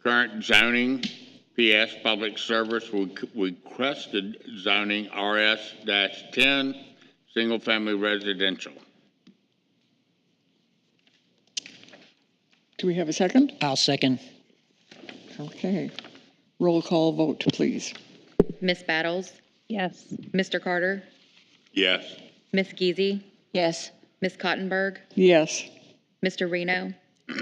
Current zoning, PS Public Service requested zoning RS-10, single-family residential. Do we have a second? I'll second. Okay. Roll call vote, please. Miss Battles? Yes. Mr. Carter? Yes. Miss Geezy? Yes. Miss Cottenberg? Yes. Mr. Reno?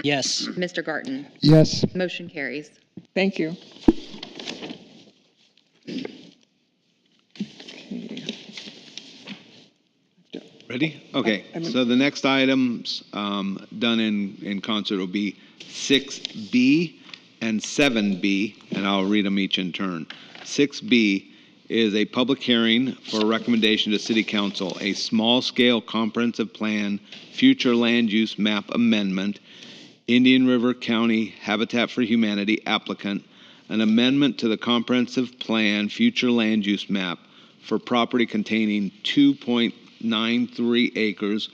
Yes. Mr. Garten? Yes. Motion carries. Thank you. Ready? Okay, I'm- so the next items done in concert will be 6B and 7B, and I'll read them each in turn. 6B is a public hearing for a recommendation to City Council, a small-scale comprehensive plan, future land use map amendment, Indian River County Habitat for Humanity applicant, an amendment to the comprehensive plan, future land use map for property containing 2.93 acres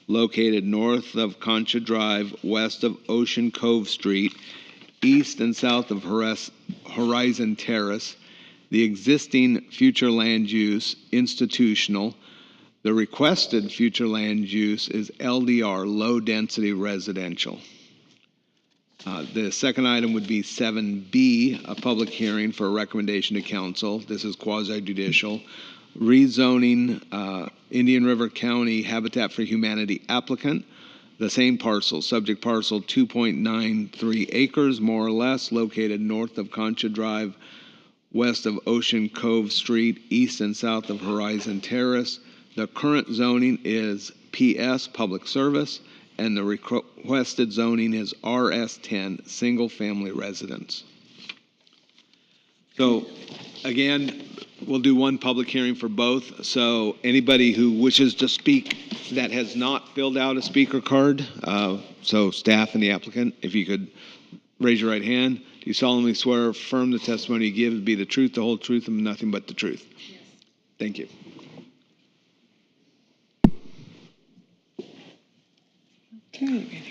located north of Concha Drive, west of Ocean Cove Street, east and south of Horizon Terrace. The existing future land use institutional. The requested future land use is LDR, low density residential. The second item would be 7B, a public hearing for a recommendation to council. This is quasi-judicial. Rezoning Indian River County Habitat for Humanity applicant, the same parcel, subject parcel 2.93 acres, more or less, located north of Concha Drive, west of Ocean Cove Street, east and south of Horizon Terrace. The current zoning is PS, public service, and the requested zoning is RS10, single-family residence. So, again, we'll do one public hearing for both. So anybody who wishes to speak that has not filled out a speaker card, so staff and the applicant, if you could raise your right hand. Do you solemnly swear or affirm the testimony you give to be the truth, the whole truth, and nothing but the truth? Yes. Thank you. Okay.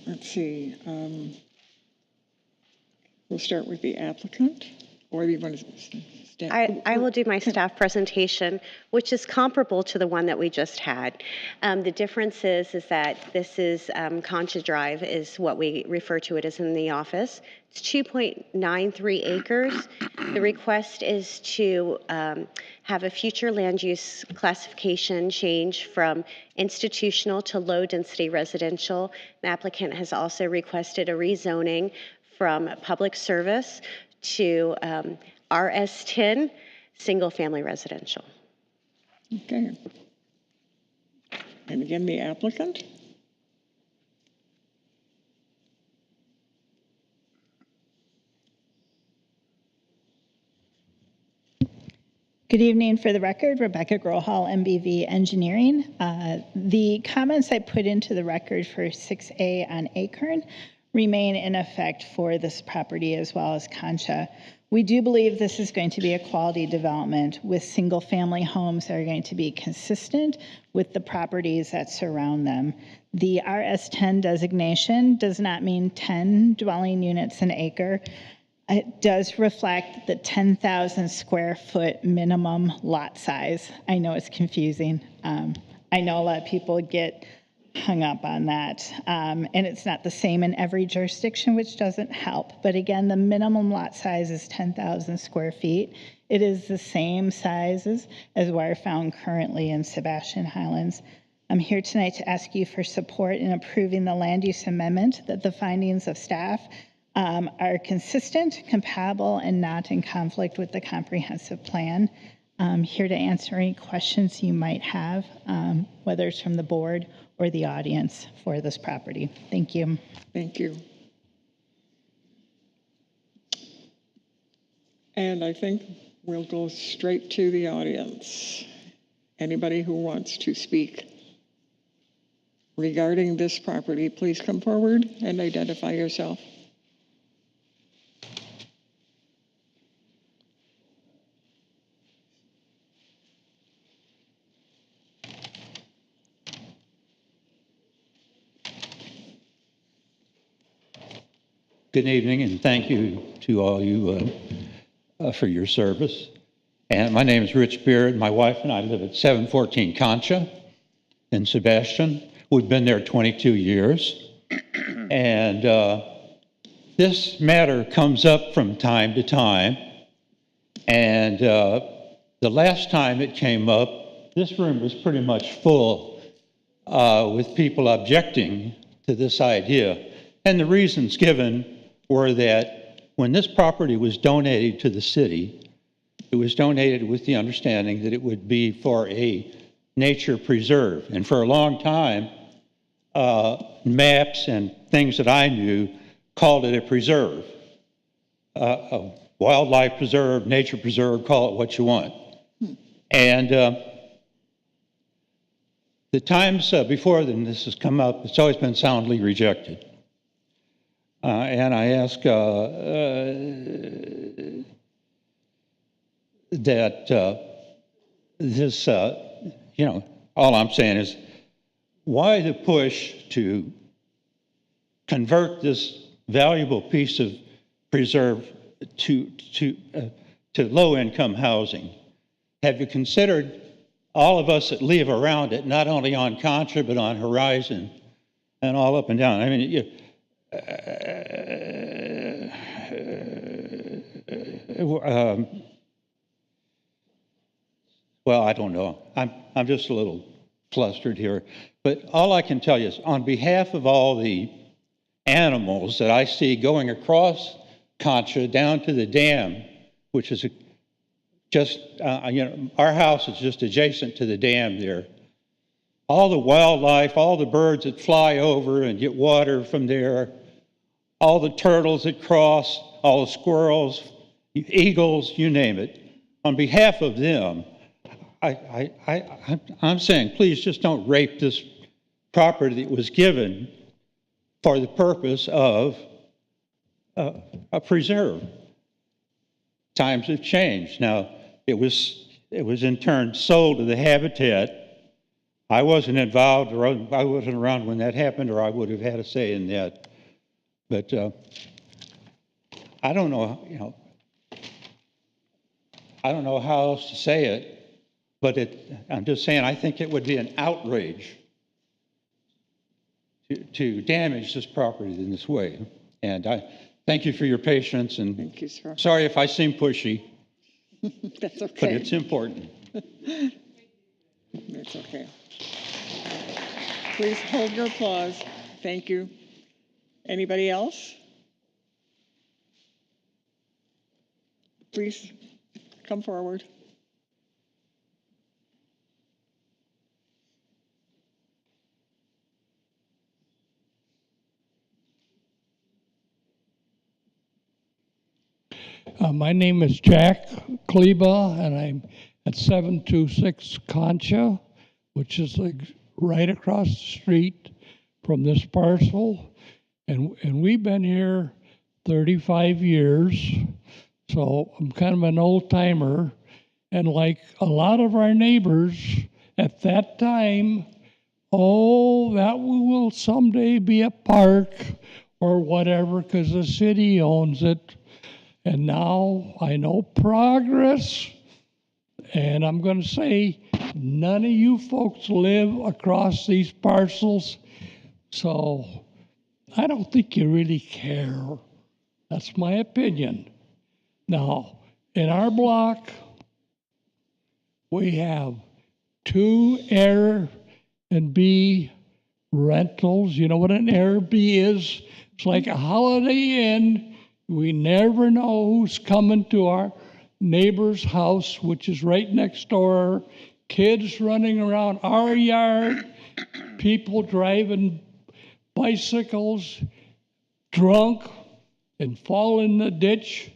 Let's see. We'll start with the applicant, or do you want to start? I will do my staff presentation, which is comparable to the one that we just had. The difference is that this is Concha Drive is what we refer to it as in the office. It's 2.93 acres. The request is to have a future land use classification change from institutional to low density residential. The applicant has also requested a rezoning from public service to RS10, single-family residential. Okay. And again, the applicant? Good evening. For the record, Rebecca Grohall, MBV Engineering. The comments I put into the record for 6A on Acorn remain in effect for this property as well as Concha. We do believe this is going to be a quality development with single-family homes that are going to be consistent with the properties that surround them. The RS10 designation does not mean 10 dwelling units an acre. It does reflect the 10,000 square foot minimum lot size. I know it's confusing. I know a lot of people get hung up on that. And it's not the same in every jurisdiction, which doesn't help. But again, the minimum lot size is 10,000 square feet. It is the same sizes as what are found currently in Sebastian Highlands. I'm here tonight to ask you for support in approving the land use amendment, that the findings of staff are consistent, compatible, and not in conflict with the comprehensive plan. I'm here to answer any questions you might have, whether it's from the board or the audience for this property. Thank you. Thank you. And I think we'll go straight to the audience. Anybody who wants to speak regarding this property, please come forward and identify yourself. Good evening, and thank you to all you for your service. And my name is Rich Beard. My wife and I live at 714 Concha in Sebastian. We've been there 22 years. And this matter comes up from time to time. And the last time it came up, this room was pretty much full with people objecting to this idea. And the reasons given were that when this property was donated to the city, it was donated with the understanding that it would be for a nature preserve. And for a long time, maps and things that I knew called it a preserve, a wildlife preserve, nature preserve, call it what you want. And the times before then this has come up, it's always been soundly rejected. And I ask that this, you know, all I'm saying is, why the push to convert this valuable piece of preserve to low-income housing? Have you considered all of us that live around it, not only on Contra, but on Horizon and all up and down? I mean, well, I don't know. I'm just a little flustered here. But all I can tell you is, on behalf of all the animals that I see going across Concha down to the dam, which is just, you know, our house is just adjacent to the dam there. All the wildlife, all the birds that fly over and get water from there, all the turtles that cross, all the squirrels, eagles, you name it. On behalf of them, I'm saying, please just don't rape this property that was given for the purpose of a preserve. Times have changed. Now, it was in turn sold to the Habitat. I wasn't involved, or I wasn't around when that happened, or I would have had a say in that. But I don't know, you know, I don't know how else to say it. But I'm just saying, I think it would be an outrage to damage this property in this way. And I thank you for your patience, and thank you, sir. Sorry if I seem pushy. That's okay. But it's important. That's okay. Please hold your applause. Thank you. Anybody else? Please come forward. My name is Jack Kleba, and I'm at 726 Concha, which is like right across the street from this parcel. And we've been here 35 years, so I'm kind of an old timer. And like a lot of our neighbors at that time, oh, that will someday be a park or whatever because the city owns it. And now I know progress, and I'm going to say none of you folks live across these parcels, so I don't think you really care. That's my opinion. Now, in our block, we have 2 Airbnb rentals. You know what an Airbnb is? It's like a Holiday Inn. We never know who's coming to our neighbor's house, which is right next door. Kids running around our yard, people driving bicycles, drunk, and fall in the ditch.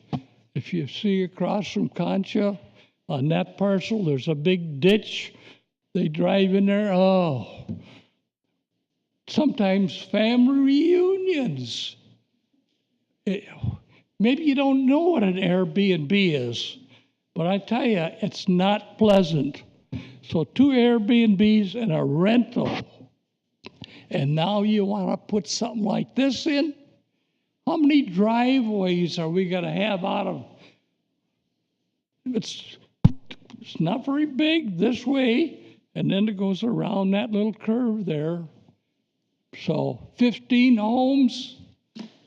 If you see across from Concha, on that parcel, there's a big ditch. They drive in there. Oh, sometimes family reunions. Maybe you don't know what an Airbnb is, but I tell you, it's not pleasant. So 2 Airbnbs and a rental, and now you want to put something like this in? how many driveways are we gonna have out of? It's not very big this way, and then it goes around that little curve there. So 15 homes,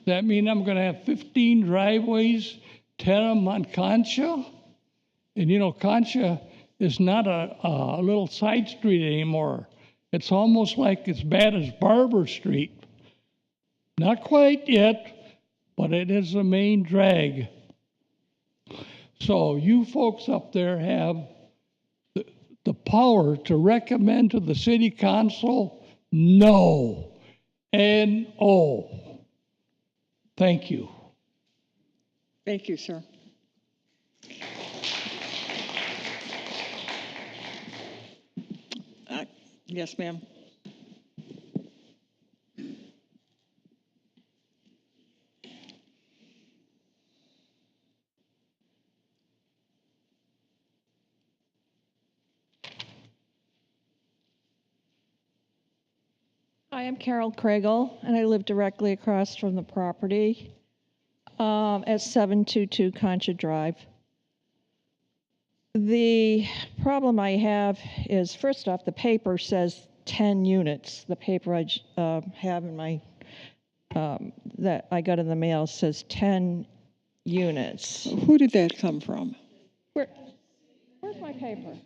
that mean I'm gonna have 15 driveways, 10 of them on Concha? And you know, Concha is not a little side street anymore. It's almost like as bad as Barber Street. Not quite yet, but it is the main drag. So you folks up there have the power to recommend to the city council, no, N-O. Thank you. Thank you, sir. Yes, ma'am. Hi, I'm Carol Craigle, and I live directly across from the property at 722 Concha Drive. The problem I have is, first off, the paper says 10 units. The paper I have in my, that I got in the mail says 10 units. Who did that come from? Where's my paper?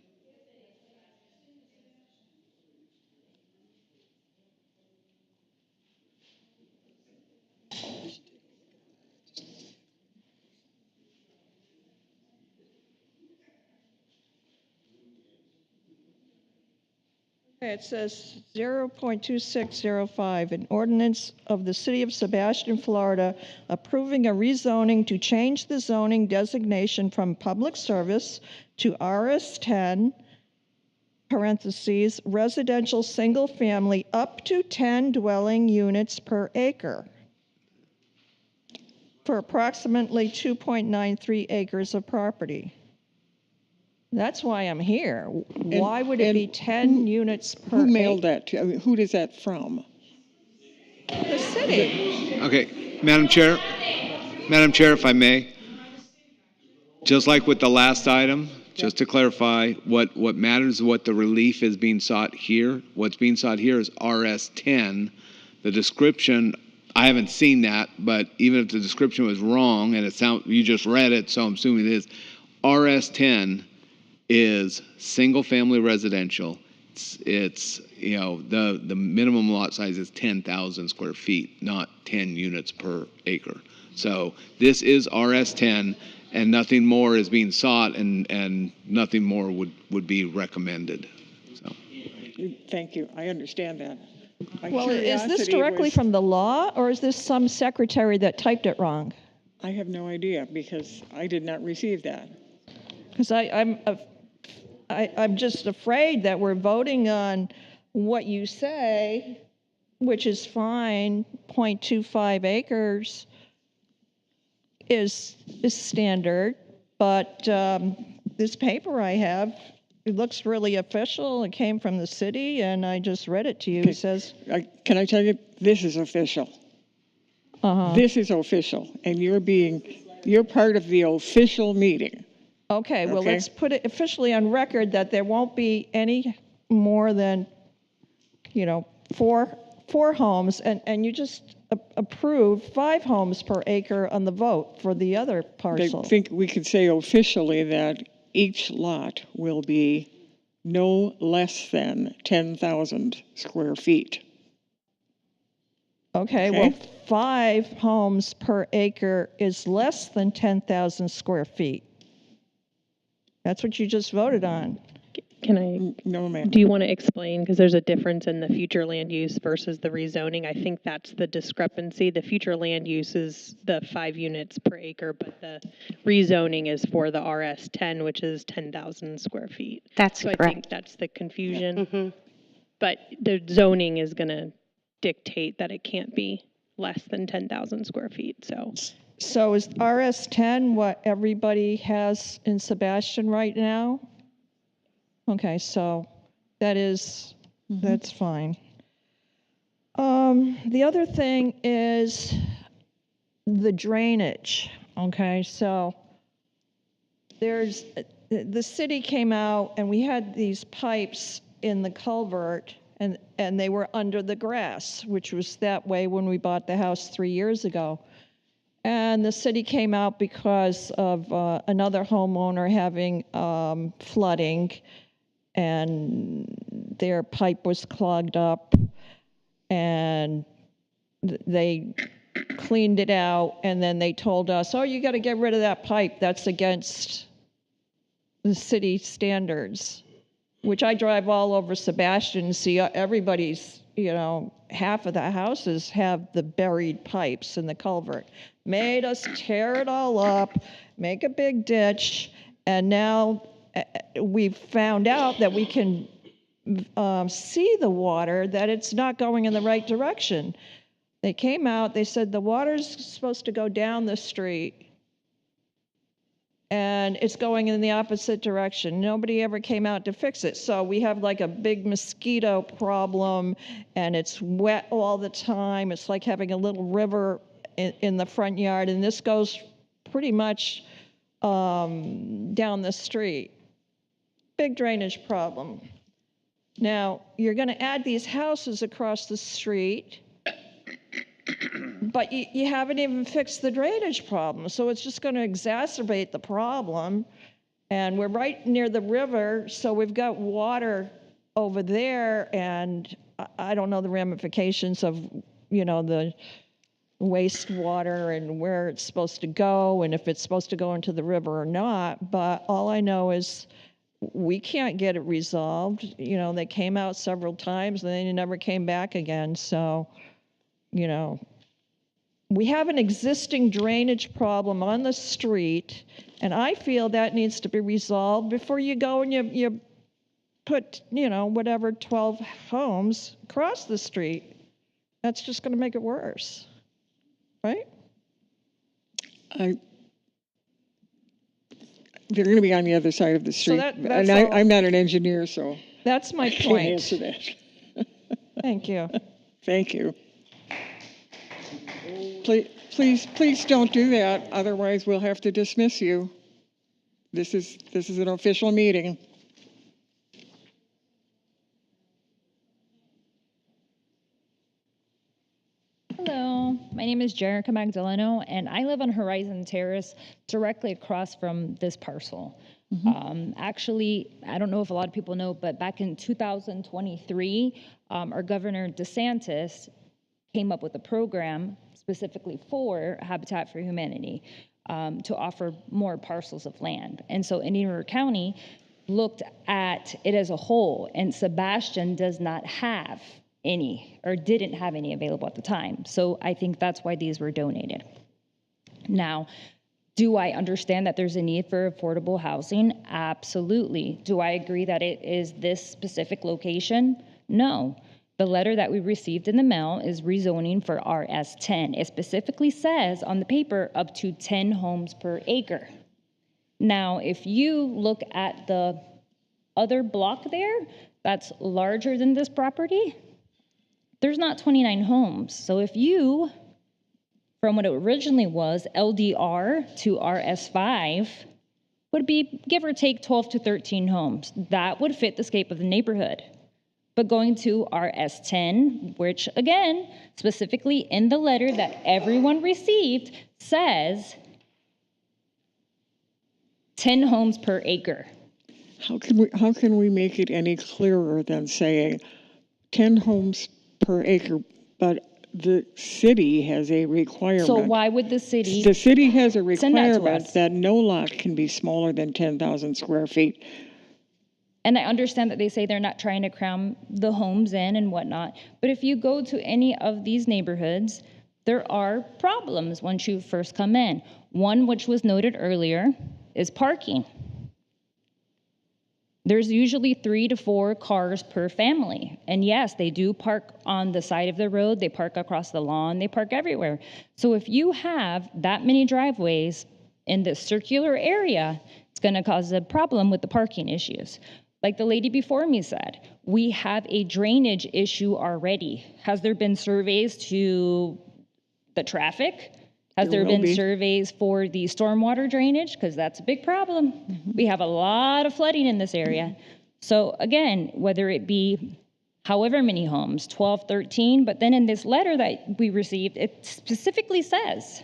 It says 0.2605, an ordinance of the City of Sebastian, Florida, approving a rezoning to change the zoning designation from public service to RS10, parentheses, residential single family up to 10 dwelling units per acre for approximately 2.93 acres of property. That's why I'm here. Why would it be 10 units per Who mailed acre? that to, I mean, who is that from? The city. Okay, Madam Chair, if I may, just like with the last item, just to clarify, what matters is what the relief is being sought here. What's being sought here is RS10. The description, I haven't seen that, but even if the description was wrong, and you just read it, so I'm assuming it is, RS10 is single-family residential. It's you know, the minimum lot size is 10,000 square feet, not 10 units per acre. So this is RS10, and nothing more is being sought, and nothing more would be recommended. So. Thank you. I understand that. Well, is this directly from the law, or is this some secretary that typed it wrong? I have no idea, because I did not receive that. Because I'm just afraid that we're voting on what you say, which is fine, 0.25 acres is standard, but this paper I have, it looks really official. It came from the city, and I just read it to you. It says... Can I tell you, this is official. This is official, and you're part of the official meeting. Okay, well, let's put it officially on record that there won't be any more than, you know, four homes, and you just approved 5 homes per acre on the vote for the other parcel. I think we could say officially that each lot will be no less than 10,000 square feet. Okay, well, 5 homes per acre is less than 10,000 square feet. That's what you just voted on. Can I? No, ma'am. Do you want to explain? Because there's a difference in the future land use versus the rezoning. I think that's the discrepancy. The future land use is the 5 units per acre, but the rezoning is for the RS10, which is 10,000 square feet. That's so correct. I think that's the confusion. But the zoning is going to dictate that it can't be less than 10,000 square feet. So is RS10 what everybody has in Sebastian right now? Okay, so that's fine. The other thing is, the drainage, okay? So the city came out and we had these pipes in the culvert and they were under the grass, which was that way when we bought the house 3 years ago. And the city came out because of another homeowner having flooding, and their pipe was clogged up, and they cleaned it out, and then they told us, oh, you got to get rid of that pipe. That's against the city standards, which I drive all over Sebastian and see everybody's, half of the houses have the buried pipes in the culvert. Made us tear it all up, make a big ditch, and now we've found out that we can see the water, that it's not going in the right direction. They came out, they said the water's supposed to go down the street, and it's going in the opposite direction. Nobody ever came out to fix it. So we have like a big mosquito problem, and it's wet all the time. It's like having a little river in the front yard, and this goes pretty much down the street. Big drainage problem. Now, you're going to add these houses across the street, but you haven't even fixed the drainage problem, so it's just going to exacerbate the problem. And we're right near the river, so we've got water over there, and I don't know the ramifications of, the wastewater and where it's supposed to go and if it's supposed to go into the river or not, but all I know is we can't get it resolved. They came out several times and they never came back again, so, we have an existing drainage problem on the street, and I feel that needs to be resolved before you go and you put, 12 homes across the street. That's just going to make it worse, right? They're going to be on the other side of the street. that's and all. I'm not an engineer, so That's my I point. can't answer that. Thank you. Thank you. Please don't do that. Otherwise, we'll have to dismiss you. This is an official meeting. Hello, my name is Jerica Magdaleno, and I live on Horizon Terrace, directly across from this parcel. Actually, I don't know if a lot of people know, but back in 2023, our Governor DeSantis came up with a program specifically for Habitat for Humanity to offer more parcels of land. And so Indian River County looked at it as a whole, and Sebastian does not have any, or didn't have any available at the time. So I think that's why these were donated. Now, do I understand that there's a need for affordable housing? Absolutely. Do I agree that it is this specific location? No. The letter that we received in the mail is rezoning for RS10. It specifically says on the paper up to 10 homes per acre. Now, if you look at the other block there, that's larger than this property, there's not 29 homes. So if you, from what it originally was, LDR to RS5, would be give or take 12 to 13 homes. That would fit the scope of the neighborhood. But going to RS10, which again, specifically in the letter that everyone received, says 10 homes per acre. How can we make it any clearer than saying 10 homes per acre, but the city has a requirement? So why would the city? The city has a send that to requirement us? that no lot can be smaller than 10,000 square feet. And I understand that they say they're not trying to cram the homes in and whatnot, but if you go to any of these neighborhoods, there are problems once you first come in. One, which was noted earlier, is parking. There's usually 3 to 4 cars per family. And yes, they do park on the side of the road, they park across the lawn, they park everywhere. So if you have that many driveways in this circular area, it's gonna cause a problem with the parking issues. Like the lady before me said, we have a drainage issue already. Has there been surveys to the traffic? Has there will been be. surveys for the stormwater drainage? Because that's a big problem. We have a lot of flooding in this area. So again, whether it be however many homes, 12, 13, but then in this letter that we received, it specifically says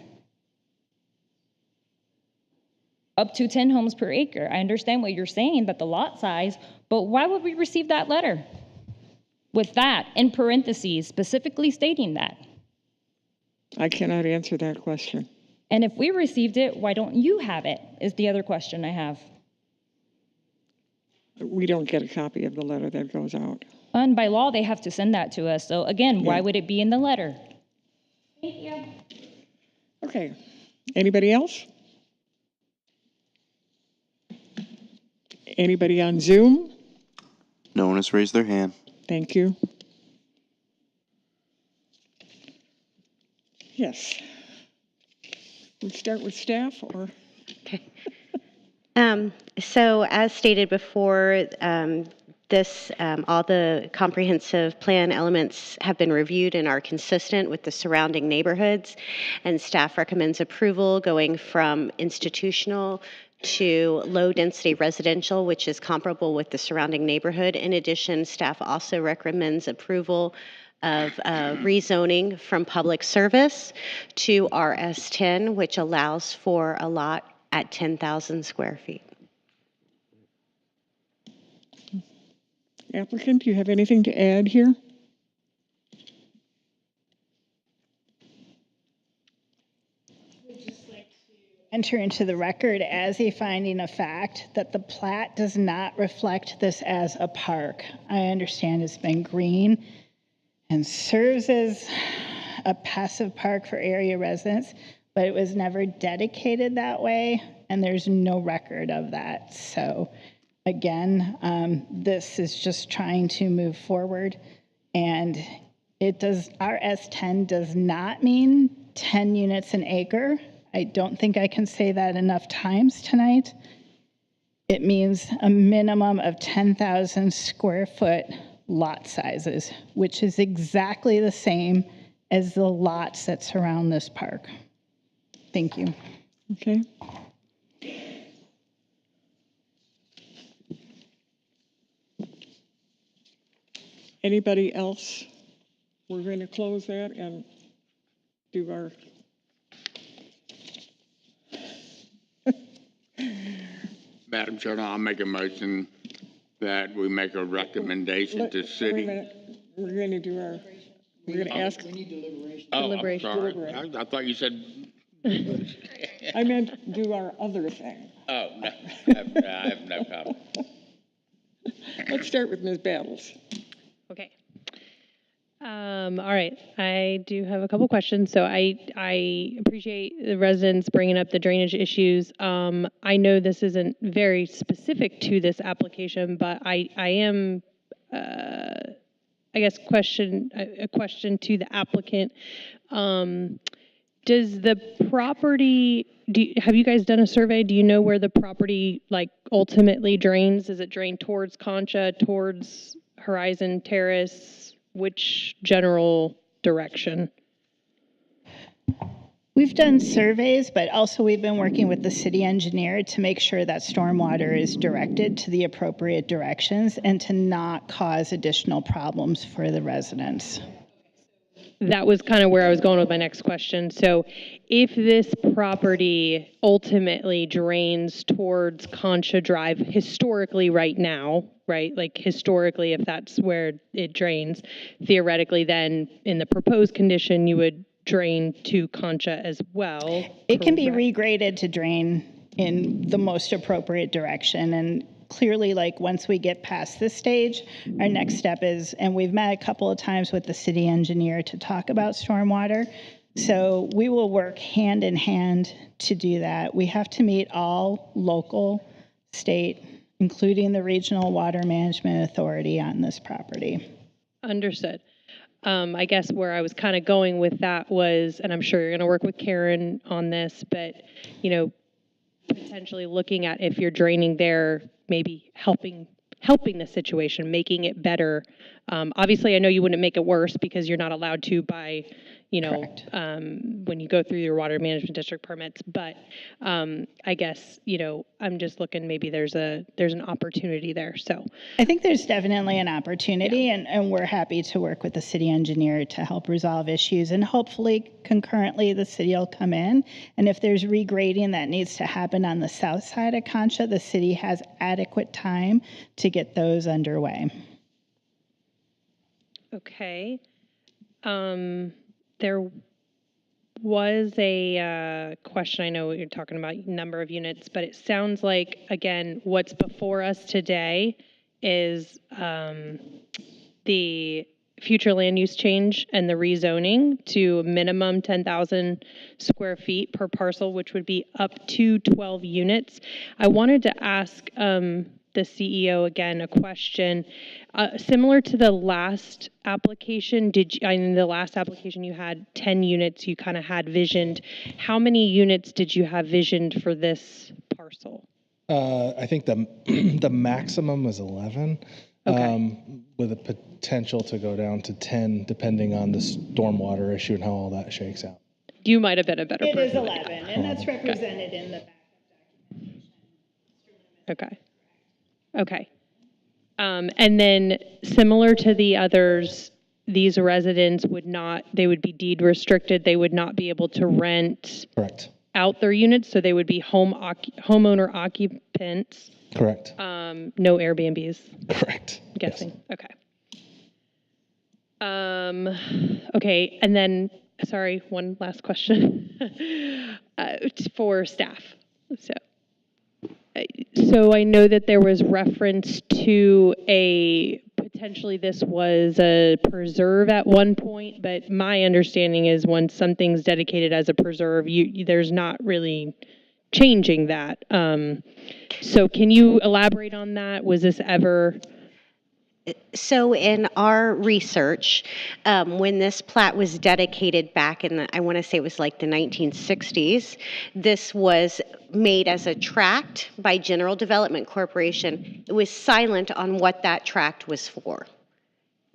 up to 10 homes per acre. I understand what you're saying, that the lot size, but why would we receive that letter with that in parentheses specifically stating that? I cannot answer that question. And if we received it, why don't you have it, is the other question I have. We don't get a copy of the letter that goes out. And by law, they have to send that to us. So again, why would it be in the letter? Thank you. Okay. Anybody else? Anybody on Zoom? No one has raised their hand. Thank you. Yes. We start with staff or? Okay. So as stated before, all the comprehensive plan elements have been reviewed and are consistent with the surrounding neighborhoods, and staff recommends approval going from institutional to low-density residential, which is comparable with the surrounding neighborhood. In addition, staff also recommends approval of rezoning from public service to RS10, which allows for a lot at 10,000 square feet. Applicant, do you have anything to add here? Enter into the record as a finding of fact that the plat does not reflect this as a park. I understand it's been green and serves as a passive park for area residents, but it was never dedicated that way, and there's no record of that. So again, this is just trying to move forward, and RS10 does not mean 10 units an acre. I don't think I can say that enough times tonight. It means a minimum of 10,000 square foot lot sizes, which is exactly the same as the lots that surround this park. Thank you. Okay. Anybody else? We're going to close that and do our Madam Chair, I'll make a motion that we make a recommendation to Wait a city. minute. We're going to do our, we're going to ask. We need deliberation. Oh, Deliberation. I'm sorry. Deliberate. I thought you said. I meant do our other thing. Oh, no, I have no comment. Let's start with Ms. Battles. Okay. All right, I do have a couple questions. So I appreciate the residents bringing up the drainage issues. I know this isn't very specific to this application, but I am, I guess, a question to the applicant. Does the property, have you guys done a survey? Do you know where the property like ultimately drains? Does it drain towards Concha, towards Horizon Terrace? Which general direction? We've done surveys, but also we've been working with the city engineer to make sure that stormwater is directed to the appropriate directions and to not cause additional problems for the residents. That was kind of where I was going with my next question. So if this property ultimately drains towards Concha Drive historically right now, right? Like historically, if that's where it drains, theoretically then in the proposed condition, you would drain to Concha as well. It can be regraded to drain in the most appropriate direction. And clearly, like once we get past this stage, our next step is, and we've met a couple of times with the city engineer to talk about stormwater. So we will work hand in hand to do that. We have to meet all local, state, including the Regional Water Management Authority on this property. Understood. I guess where I was kind of going with that was, and I'm sure you're going to work with Karen on this, but, you know, potentially looking at if you're draining there, maybe helping the situation, making it better. Obviously, I know you wouldn't make it worse because you're not allowed to by, you know, when you go through your water management district permits. But I guess, you know, I'm just looking, maybe there's an opportunity there. So I think there's definitely an opportunity, and we're happy to work with the city engineer to help resolve issues. And hopefully, concurrently, the city will come in. And if there's regrading that needs to happen on the south side of Concha, the city has adequate time to get those underway. okay. There was a question, I know you're talking about number of units, but it sounds like, again, what's before us today is the future land use change and the rezoning to minimum 10,000 square feet per parcel, which would be up to 12 units. I wanted to ask the CEO again a question similar to the last application. In the last application you had 10 units, you kind of had visioned. How many units did you have visioned for this parcel? I think the maximum was 11. With a potential to go down to 10, depending on the stormwater issue and how all that shakes out. You might have been a better person. It is 11, and that's represented in the backup documentation. Okay. And then similar to the others, these residents they would be deed restricted. They would not be able to rent out their units, so they would be homeowner occupants. Correct. No Airbnbs. Correct. I'm guessing. Yes. Okay. Okay, and then, sorry, one last question for staff. So I know that there was reference to potentially this was a preserve at one point, but my understanding is when something's dedicated as a preserve, there's not really changing that. So can you elaborate on that? Was this ever? So in our research, when this plat was dedicated back in I want to say it was like the 1960s, this was made as a tract by General Development Corporation. It was silent on what that tract was for.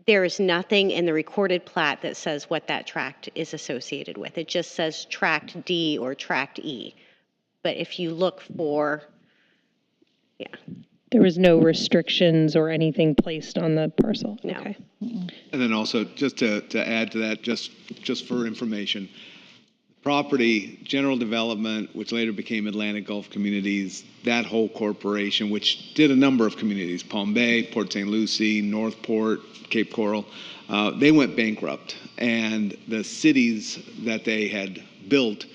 There is nothing in the recorded plat that says what that tract is associated with. It just says tract D or tract E. But if you look for, There was no restrictions or anything placed on the parcel? No. Okay. And then also, just to add to that, just for information, property, General Development, which later became Atlantic Gulf Communities, that whole corporation, which did a number of communities, Palm Bay, Port St. Lucie, Northport, Cape Coral, they went bankrupt. And the cities that they had built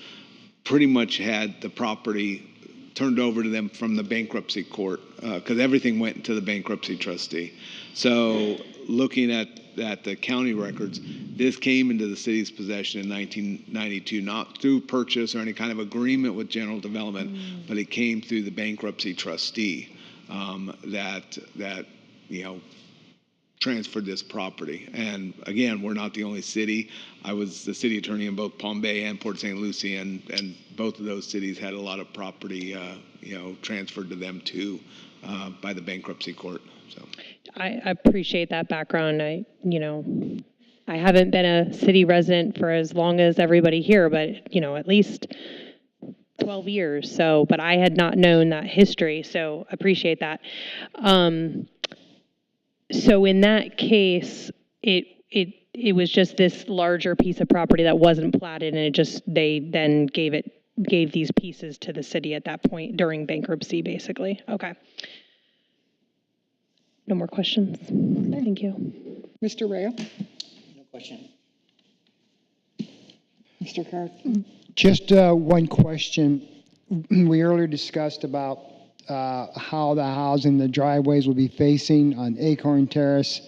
pretty much had the property turned over to them from the bankruptcy court because everything went to the bankruptcy trustee. So looking at the county records, this came into the city's possession in 1992, not through purchase or any kind of agreement with General Development, but it came through the bankruptcy trustee that transferred this property. And again, we're not the only city. I was the city attorney in both Palm Bay and Port St. Lucie, and both of those cities had a lot of property, transferred to them too by the bankruptcy court. So I appreciate that background. I haven't been a city resident for as long as everybody here, but at least 12 years. So, but I had not known that history. So appreciate that. So in that case, it was just this larger piece of property that wasn't platted, and they then gave these pieces to the city at that point during bankruptcy, basically. Okay. No more questions. Thank you. Mr. Rea? No question. Mr. Card? Just one question. We earlier discussed about how the housing, the driveways will be facing on Acorn Terrace.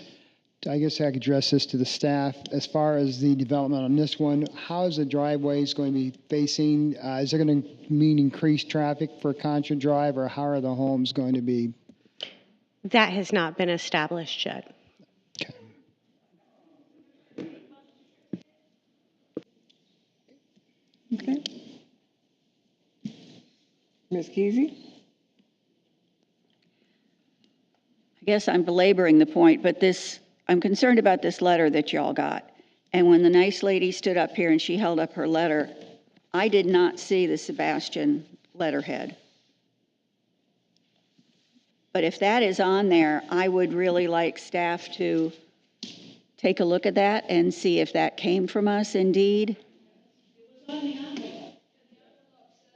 I guess I could address this to the staff. As far as the development on this one, how is the driveways going to be facing? Is it going to mean increased traffic for Contra Drive, or how are the homes going to be? that has not been established yet. Okay. Ms. Kesey? I guess I'm belaboring the point, but I'm concerned about this letter that y'all got. And when the nice lady stood up here and she held up her letter, I did not see the Sebastian letterhead. But if that is on there, I would really like staff to take a look at that and see if that came from us indeed.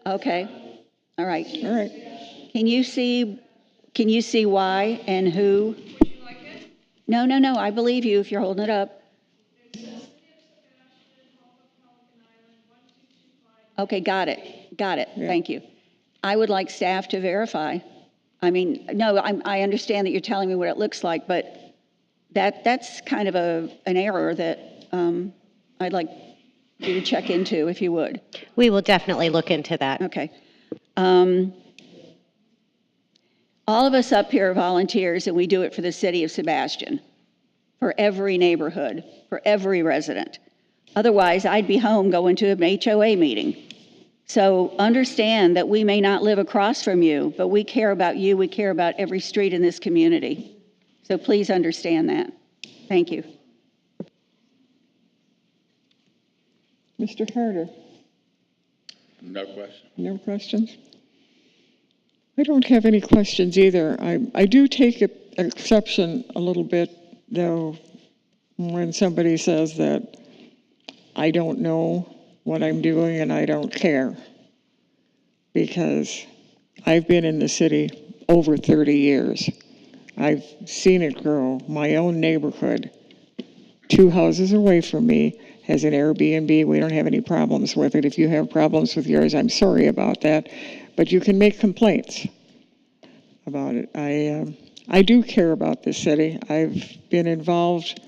Okay, all right. All right. Can you see why and who? Would you like it? No, I believe you if you're holding it up. Okay, got it. Yeah. Thank you. I would like staff to verify. I mean, no, I understand that you're telling me what it looks like, but that's kind of an error that I'd like you to check into, if you would. We will definitely look into that. Okay. All of us up here are volunteers, and we do it for the city of Sebastian, for every neighborhood, for every resident. Otherwise, I'd be home going to an HOA meeting. So understand that we may not live across from you, but we care about you. We care about every street in this community. So please understand that. Thank you. Mr. Harder? No question. No questions? I don't have any questions either. I do take exception a little bit, though, when somebody says that I don't know what I'm doing and I don't care, because I've been in the city over 30 years. I've seen it grow. My own neighborhood, 2 houses away from me, has an Airbnb. We don't have any problems with it. If you have problems with yours, I'm sorry about that, but you can make complaints about it. I do care about this city. I've been involved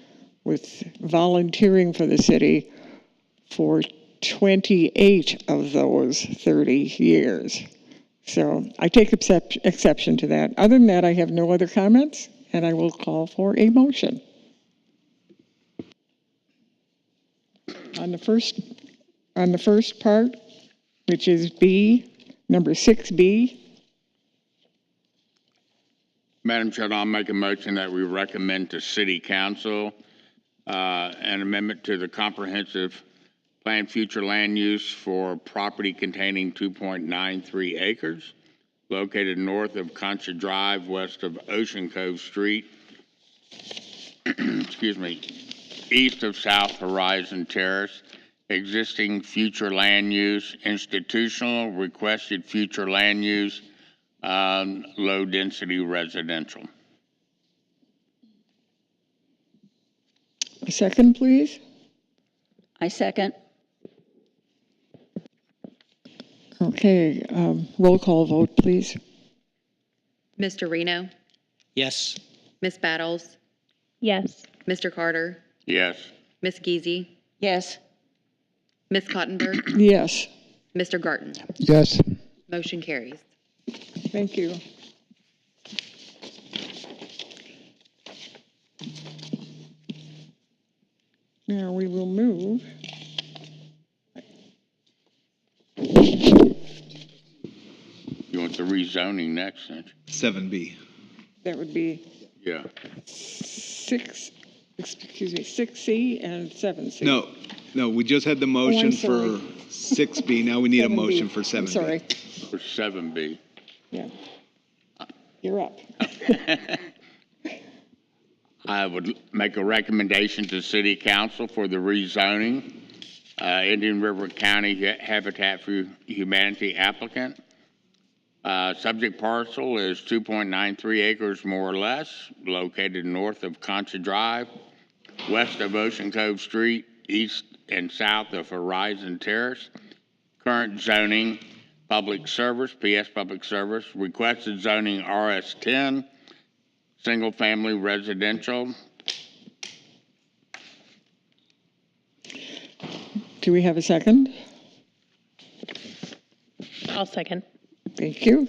with volunteering for the city for 28 of those 30 years. So I take exception to that. Other than that, I have no other comments, and I will call for a motion. On the first part, which is B, number 6B. Madam Chair, I'll make a motion that we recommend to City Council an amendment to the comprehensive plan future land use for property containing 2.93 acres located north of Concha Drive, west of Ocean Cove Street, excuse me, east of South Horizon Terrace, existing future land use, institutional, requested future land use, low density residential. A second, please. I second. Okay, roll call vote, please. Mr. Reno? Yes. Ms. Battles? Yes. Mr. Carter? Yes. Ms. Geezy? Yes. Ms. Cottenberg? Yes. Mr. Garten? Yes. Motion carries. Thank you. Now we will move. You want the rezoning next, don't you? 7B. That would be Yeah. 6C and 7C. No, we just had the motion for 6B. Now we need a 7B. motion for 7B. I'm sorry. For 7B. Yeah. You're up. I would make a recommendation to City Council for the rezoning. Indian River County Habitat for Humanity applicant. Subject parcel is 2.93 acres more or less, located north of Concha Drive, west of Ocean Cove Street, east and south of Horizon Terrace. Current zoning, public service, PS Public Service. Requested zoning RS10, single family residential. Do we have a second? I'll second. Thank you.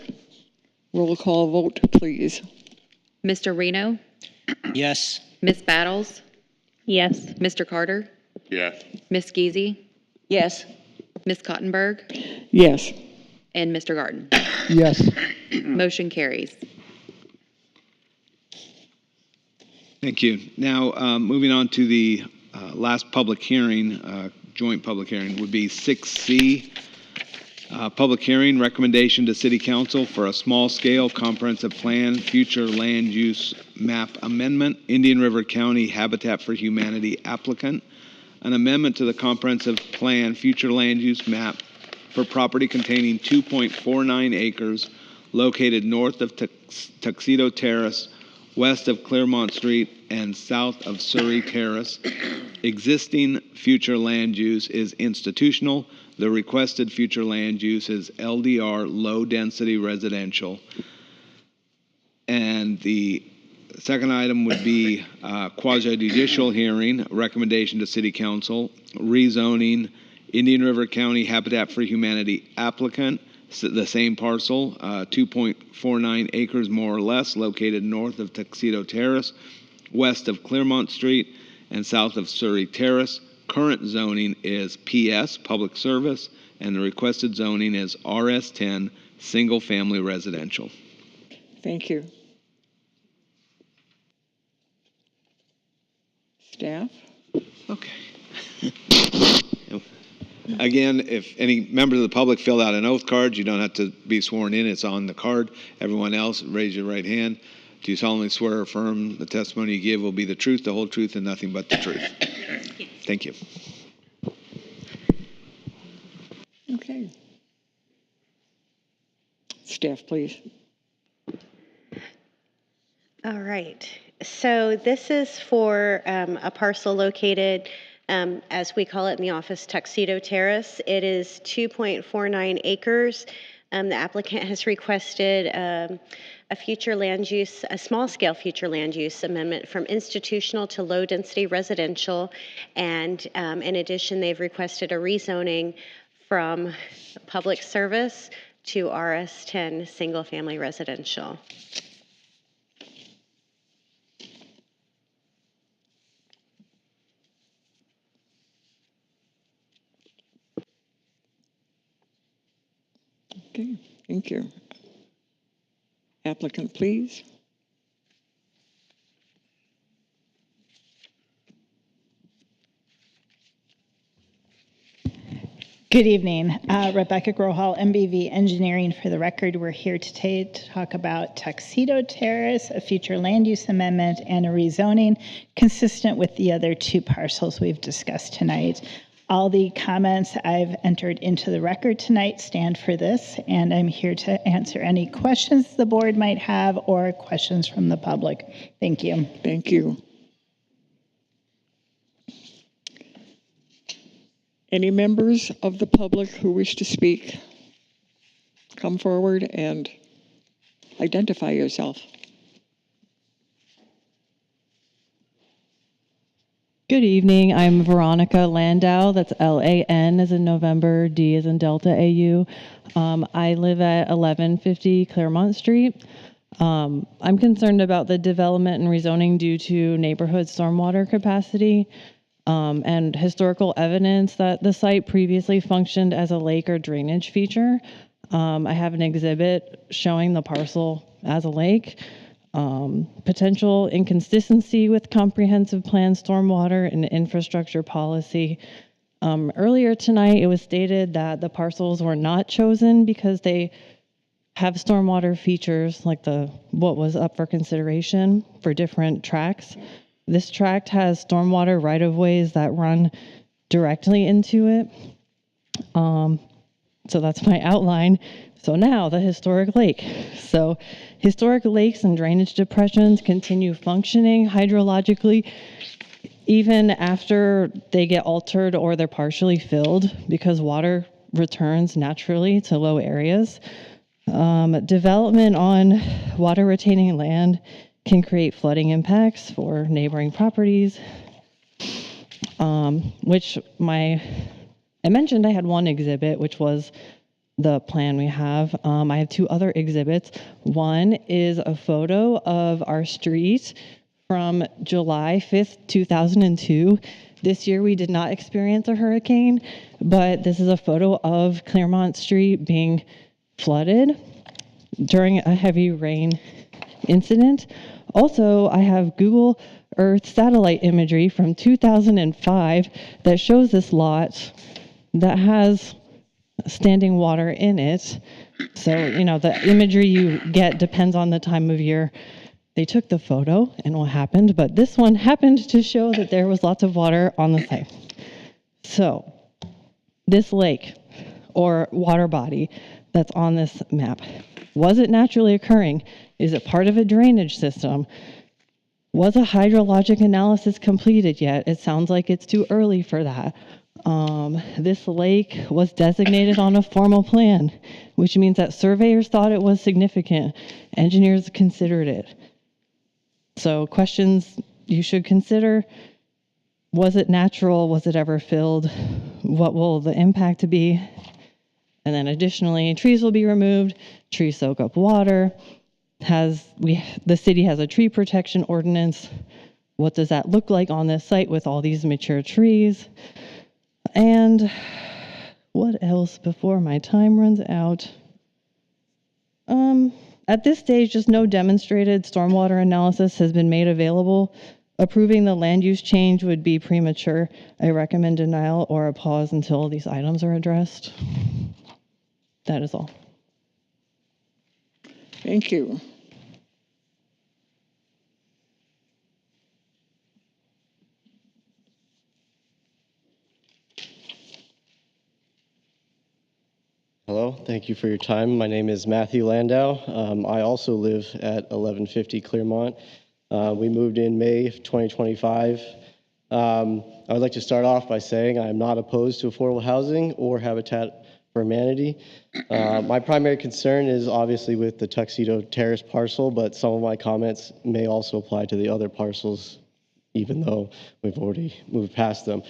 Roll call vote, please. Mr. Reno? Yes. Ms. Battles? Yes. Mr. Carter? Yes. Ms. Geezy? Yes. Ms. Cottenberg? Yes. And Mr. Garten? Yes. Motion carries. Thank you. Now, moving on to the last public hearing, joint public hearing, would be 6C. Public hearing, recommendation to City Council for a small-scale comprehensive plan, future land use map amendment, Indian River County Habitat for Humanity applicant. An amendment to the comprehensive plan, future land use map for property containing 2.49 acres located north of Tuxedo Terrace, west of Claremont Street, and south of Surrey Terrace. Existing future land use is institutional. The requested future land use is LDR, low-density residential. And the second item would be quasi-judicial hearing, recommendation to City Council, rezoning Indian River County Habitat for Humanity applicant, the same parcel, 2.49 acres more or less, located north of Tuxedo Terrace, west of Claremont Street, and south of Surrey Terrace. Current zoning is PS, Public Service, and the requested zoning is RS10, Single Family Residential. Thank you. Staff? Okay. Again, if any member of the public filled out an oath card, you don't have to be sworn in. It's on the card. Everyone else, raise your right hand. Do you solemnly swear or affirm the testimony you give will be the truth, the whole truth, and nothing but the truth? Thank you. Okay. Staff, please. All right. So this is for a parcel located, as we call it in the office, Tuxedo Terrace. It is 2.49 acres. The applicant has requested a future land use, a small-scale future land use amendment from institutional to low-density residential. And in addition, they've requested a rezoning from public service to RS10 single-family residential. Okay, thank you. Applicant, please. Good evening. Rebecca Grohall, MBV Engineering. For the record, we're here today to talk about Tuxedo Terrace, a future land use amendment, and a rezoning consistent with the other two parcels we've discussed tonight. All the comments I've entered into the record tonight stand for this, and I'm here to answer any questions the board might have or questions from the public. Thank you. Thank you. Any members of the public who wish to speak, come forward and identify yourself. Good evening. I'm Veronica Landau. That's L-A-N as in November, D as in Delta, A-U. I live at 1150 Claremont Street. I'm concerned about the development and rezoning due to neighborhood stormwater capacity and historical evidence that the site previously functioned as a lake or drainage feature. I have an exhibit showing the parcel as a lake. Potential inconsistency with comprehensive plan stormwater and infrastructure policy. Earlier tonight, it was stated that the parcels were not chosen because they have stormwater features like what was up for consideration for different tracts. This tract has stormwater right-of-ways that run directly into it. So that's my outline. So now the historic lake. So historic lakes and drainage depressions continue functioning hydrologically even after they get altered or they're partially filled because water returns naturally to low areas. Development on water retaining land can create flooding impacts for neighboring properties, which I mentioned I had one exhibit, which was the plan we have. I have two other exhibits. One is a photo of our street from July 5th, 2002. This year we did not experience a hurricane, but this is a photo of Claremont Street being flooded during a heavy rain incident. Also, I have Google Earth satellite imagery from 2005 that shows this lot that has standing water in it. So, you know, the imagery you get depends on the time of year they took the photo and what happened, but this one happened to show that there was lots of water on the site. So, this lake or water body that's on this map, was it naturally occurring? Is it part of a drainage system? Was a hydrologic analysis completed yet? It sounds like it's too early for that. This lake was designated on a formal plan, which means that surveyors thought it was significant. Engineers considered it. So questions you should consider: was it natural? Was it ever filled? What will the impact be? And then additionally, trees will be removed. Trees soak up water. The city has a tree protection ordinance. What does that look like on this site with all these mature trees? And what else before my time runs out? At this stage, just no demonstrated stormwater analysis has been made available. Approving the land use change would be premature. I recommend denial or a pause until these items are addressed. That is all. Thank you. Hello, thank you for your time. My name is Matthew Landau. I also live at 1150 Clearmont. We moved in May of 2025. I would like to start off by saying I am not opposed to affordable housing or Habitat for Humanity. My primary concern is obviously with the Tuxedo Terrace parcel, but some of my comments may also apply to the other parcels, even though we've already moved past them.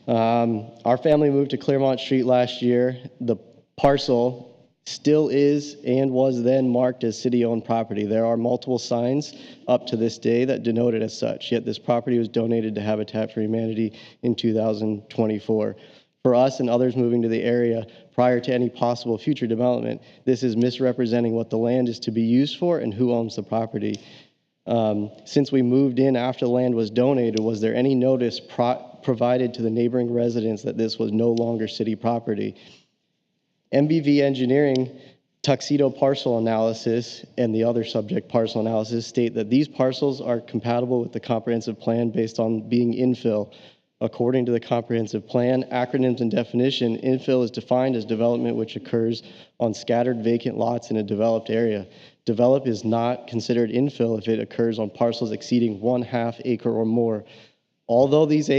Our family moved to Clearmont Street last year. The parcel still is and was then marked as city-owned property. There are multiple signs up to this day that denote it as such, yet this property was donated to Habitat for Humanity in 2024. For us and others moving to the area prior to any possible future development, this is misrepresenting what the land is to be used for and who owns the property. Since we moved in after the land was donated, was there any notice provided to the neighboring residents that this was no longer city property? MBV Engineering Tuxedo parcel analysis and the other subject parcel analysis state that these parcels are compatible with the comprehensive plan based on being infill. According to the comprehensive plan, acronyms and definition, infill is defined as development which occurs on scattered vacant lots in a developed area. Develop is not considered infill if it occurs on parcels exceeding 1/2 acre or more. Although these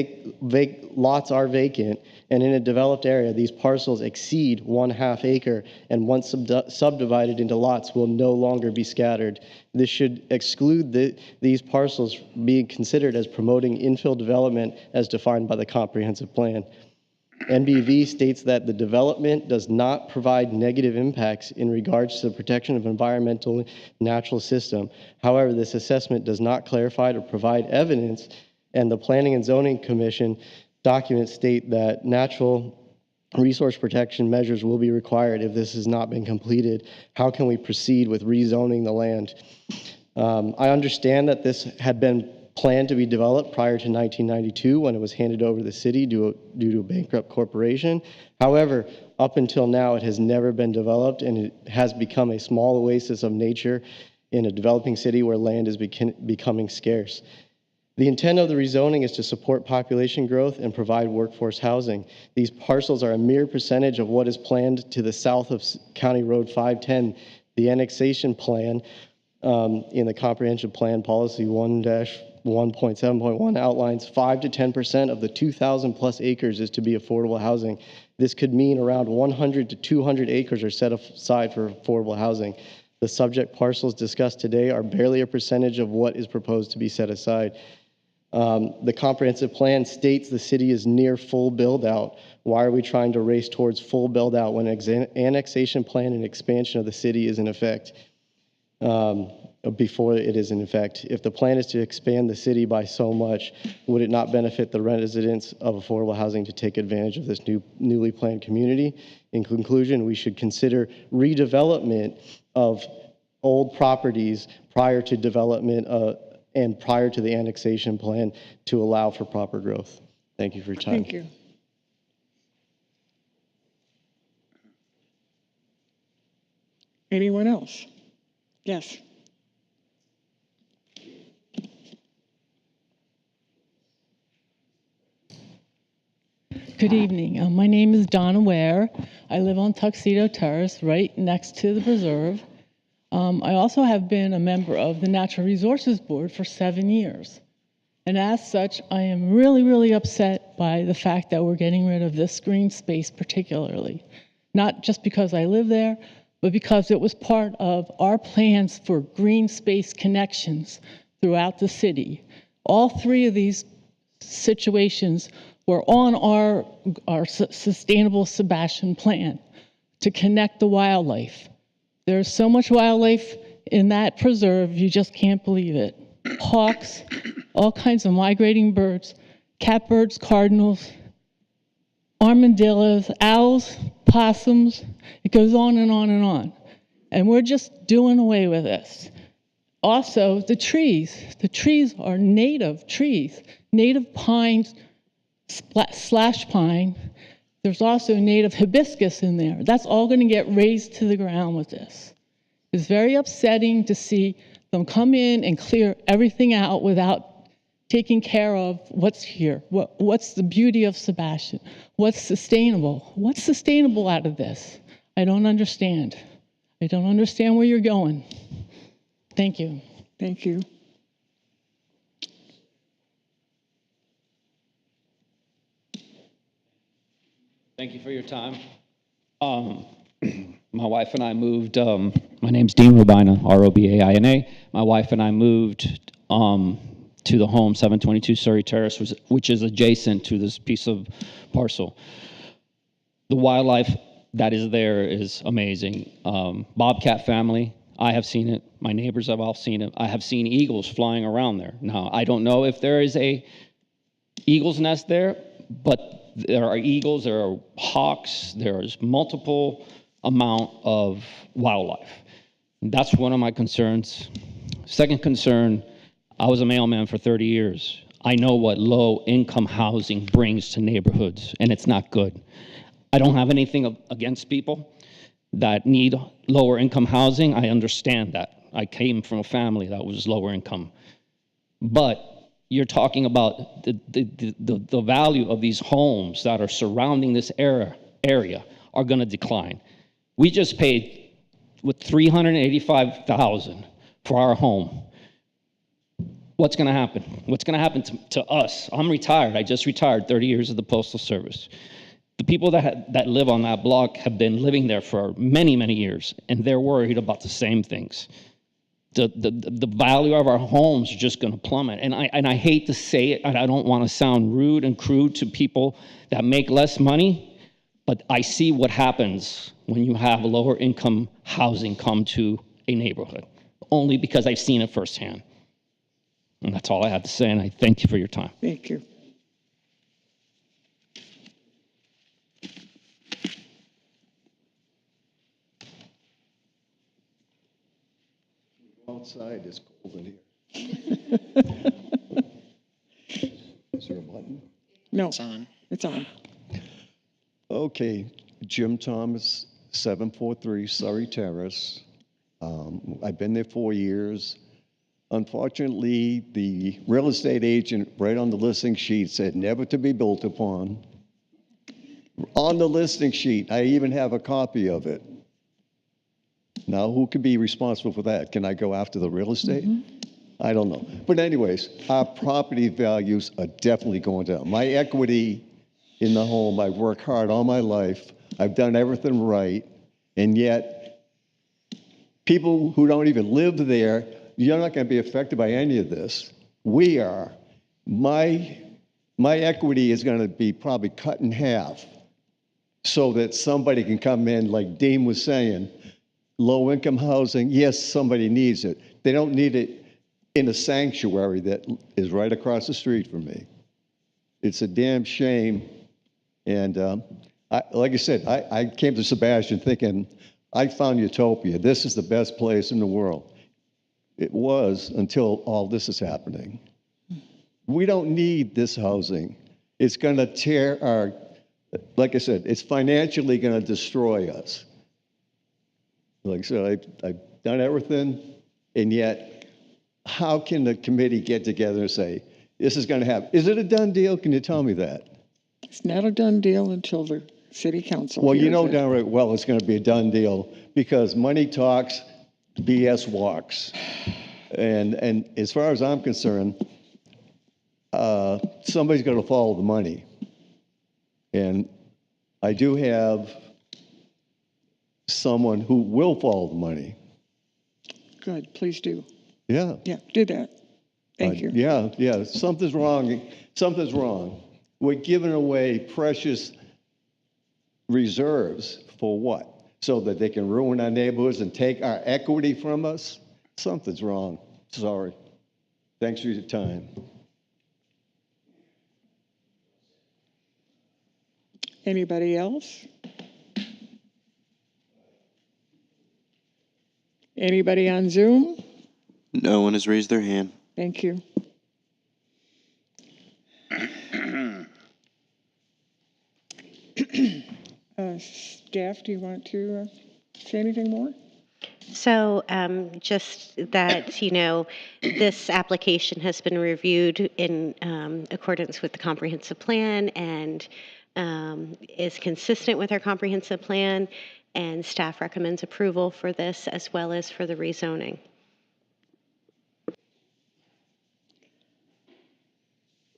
lots are vacant and in a developed area, these parcels exceed 1/2 acre and once subdivided into lots will no longer be scattered. This should exclude these parcels being considered as promoting infill development as defined by the comprehensive plan. NBV states that the development does not provide negative impacts in regards to the protection of environmental natural system. However, this assessment does not clarify or provide evidence, and the Planning and Zoning Commission documents state that natural resource protection measures will be required if this has not been completed. How can we proceed with rezoning the land? I understand that this had been planned to be developed prior to 1992 when it was handed over to the city due to a bankrupt corporation. However, up until now, it has never been developed and it has become a small oasis of nature in a developing city where land is becoming scarce. The intent of the rezoning is to support population growth and provide workforce housing. These parcels are a mere percentage of what is planned to the south of County Road 510. The annexation plan in the comprehensive plan policy 1-1.7.1 outlines 5 to 10% of the 2,000 plus acres is to be affordable housing. This could mean around 100 to 200 acres are set aside for affordable housing. The subject parcels discussed today are barely a percentage of what is proposed to be set aside. The comprehensive plan states the city is near full build out. Why are we trying to race towards full build out when an annexation plan and expansion of the city is in effect? Before it is in effect. If the plan is to expand the city by so much, would it not benefit the residents of affordable housing to take advantage of this newly planned community? In conclusion, we should consider redevelopment of old properties prior to development and prior to the annexation plan to allow for proper growth. Thank you for your time. Thank you. Anyone else? Yes. Good evening. My name is Donna Ware. I live on Tuxedo Terrace, right next to the preserve. I also have been a member of the Natural Resources Board for 7 years. And as such, I am really, really upset by the fact that we're getting rid of this green space particularly. Not just because I live there, but because it was part of our plans for green space connections throughout the city. All three of these situations were on our sustainable Sebastian plan to connect the wildlife. There's so much wildlife in that preserve, you just can't believe it. Hawks, all kinds of migrating birds, catbirds, cardinals, armadillos, owls, possums. It goes on and on and on. And we're just doing away with this. Also, the trees. The trees are native trees, native pines, slash pine. There's also native hibiscus in there. That's all going to get razed to the ground with this. It's very upsetting to see them come in and clear everything out without taking care of what's here. What's the beauty of Sebastian? What's sustainable? What's sustainable out of this? I don't understand. I don't understand where you're going. Thank you. Thank you. Thank you for your time. My wife and I moved, my name's Dean Robina, R-O-B-A-I-N-A. My wife and I moved to the home, 722 Surrey Terrace, which is adjacent to this piece of parcel. The wildlife that is there is amazing. Bobcat family, I have seen it. My neighbors have all seen it. I have seen eagles flying around there. Now, I don't know if there is a eagle's nest there, but there are eagles, there are hawks, there's multiple amount of wildlife. That's one of my concerns. Second concern, I was a mailman for 30 years. I know what low income housing brings to neighborhoods, and it's not good. I don't have anything against people that need lower income housing. I understand that. I came from a family that was lower income. But you're talking about the value of these homes that are surrounding this area are going to decline. We just paid with $385,000 for our home. What's going to happen? What's going to happen to us? I'm retired. I just retired 30 years of the Postal Service. The people that live on that block have been living there for many, many years, and they're worried about the same things. The value of our homes are just going to plummet. And I hate to say it, and I don't want to sound rude and crude to people that make less money, but I see what happens when you have lower income housing come to a neighborhood, only because I've seen it firsthand. And that's all I have to say, and I thank you for your time. Thank you. Outside is cold in here. Is there a button? No. It's on. It's on. Okay, Jim Thomas, 743 Surrey Terrace. I've been there 4 years. Unfortunately, the real estate agent right on the listing sheet said never to be built upon. On the listing sheet, I even have a copy of it. Now, who could be responsible for that? Can I go after the real estate? I don't know. But anyways, our property values are definitely going down. My equity in the home, I've worked hard all my life. I've done everything right. And yet, people who don't even live there, you're not going to be affected by any of this. We are. My equity is going to be probably cut in half so that somebody can come in, like Dean was saying, low-income housing, yes, somebody needs it. They don't need it in a sanctuary that is right across the street from me. It's a damn shame. And like I said, I came to Sebastian thinking I found utopia. This is the best place in the world. It was until all this is happening. We don't need this housing. It's going to tear our, like I said, it's financially going to destroy us. Like I said, I've done everything, and yet, how can the committee get together and say, this is going to happen? Is it a done deal? Can you tell me that? It's not a done deal until the city council. Well, you hears know it. darn right well it's going to be a done deal because money talks, BS walks. And as far as I'm concerned, somebody's going to follow the money. And I do have someone who will follow the money. Good, please do. Yeah. Yeah, do that. Thank you. Yeah, something's wrong. Something's wrong. We're giving away precious reserves for what? So that they can ruin our neighborhoods and take our equity from us? Something's wrong. Sorry. Thanks for your time. Anybody else? Anybody on Zoom? No one has raised their hand. Thank you. Staff, do you want to say anything more? So just that, this application has been reviewed in accordance with the comprehensive plan and is consistent with our comprehensive plan, and staff recommends approval for this as well as for the rezoning.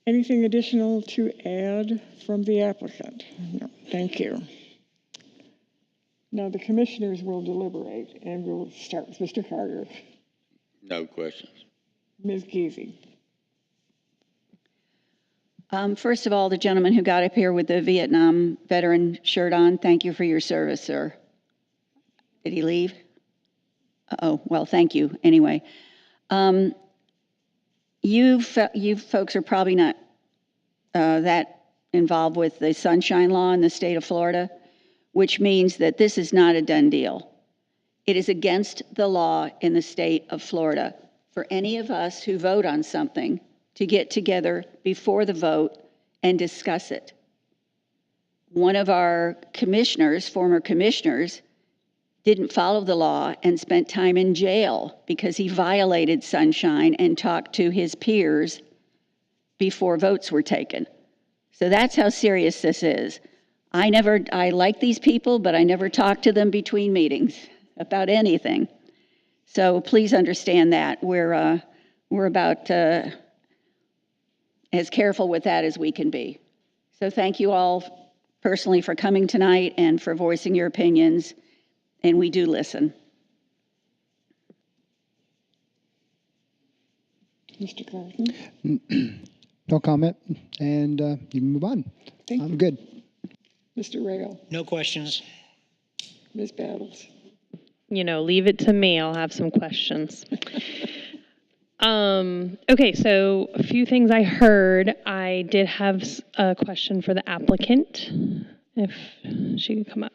Anything additional to add from the applicant? No, thank you. Now the commissioners will deliberate, and we'll start with Mr. Carter. No questions. Ms. Giese. First of all, the gentleman who got up here with the Vietnam veteran shirt on, thank you for your service, sir. Did he leave? Oh, well, thank you anyway. You folks are probably not that involved with the Sunshine Law in the state of Florida, which means that this is not a done deal. It is against the law in the state of Florida for any of us who vote on something to get together before the vote and discuss it. One of our commissioners, former commissioners, didn't follow the law and spent time in jail because he violated Sunshine and talked to his peers before votes were taken. So that's how serious this is. I like these people, but I never talk to them between meetings about anything. So please understand that. We're about as careful with that as we can be. So thank you all personally for coming tonight and for voicing your opinions, and we do listen. Mr. Carton? No comment, and you can move on. I'm good. Mr. Rayo? No questions. Ms. Battles? Leave it to me. I'll have some questions. Okay, so a few things I heard. I did have a question for the applicant, if she could come up.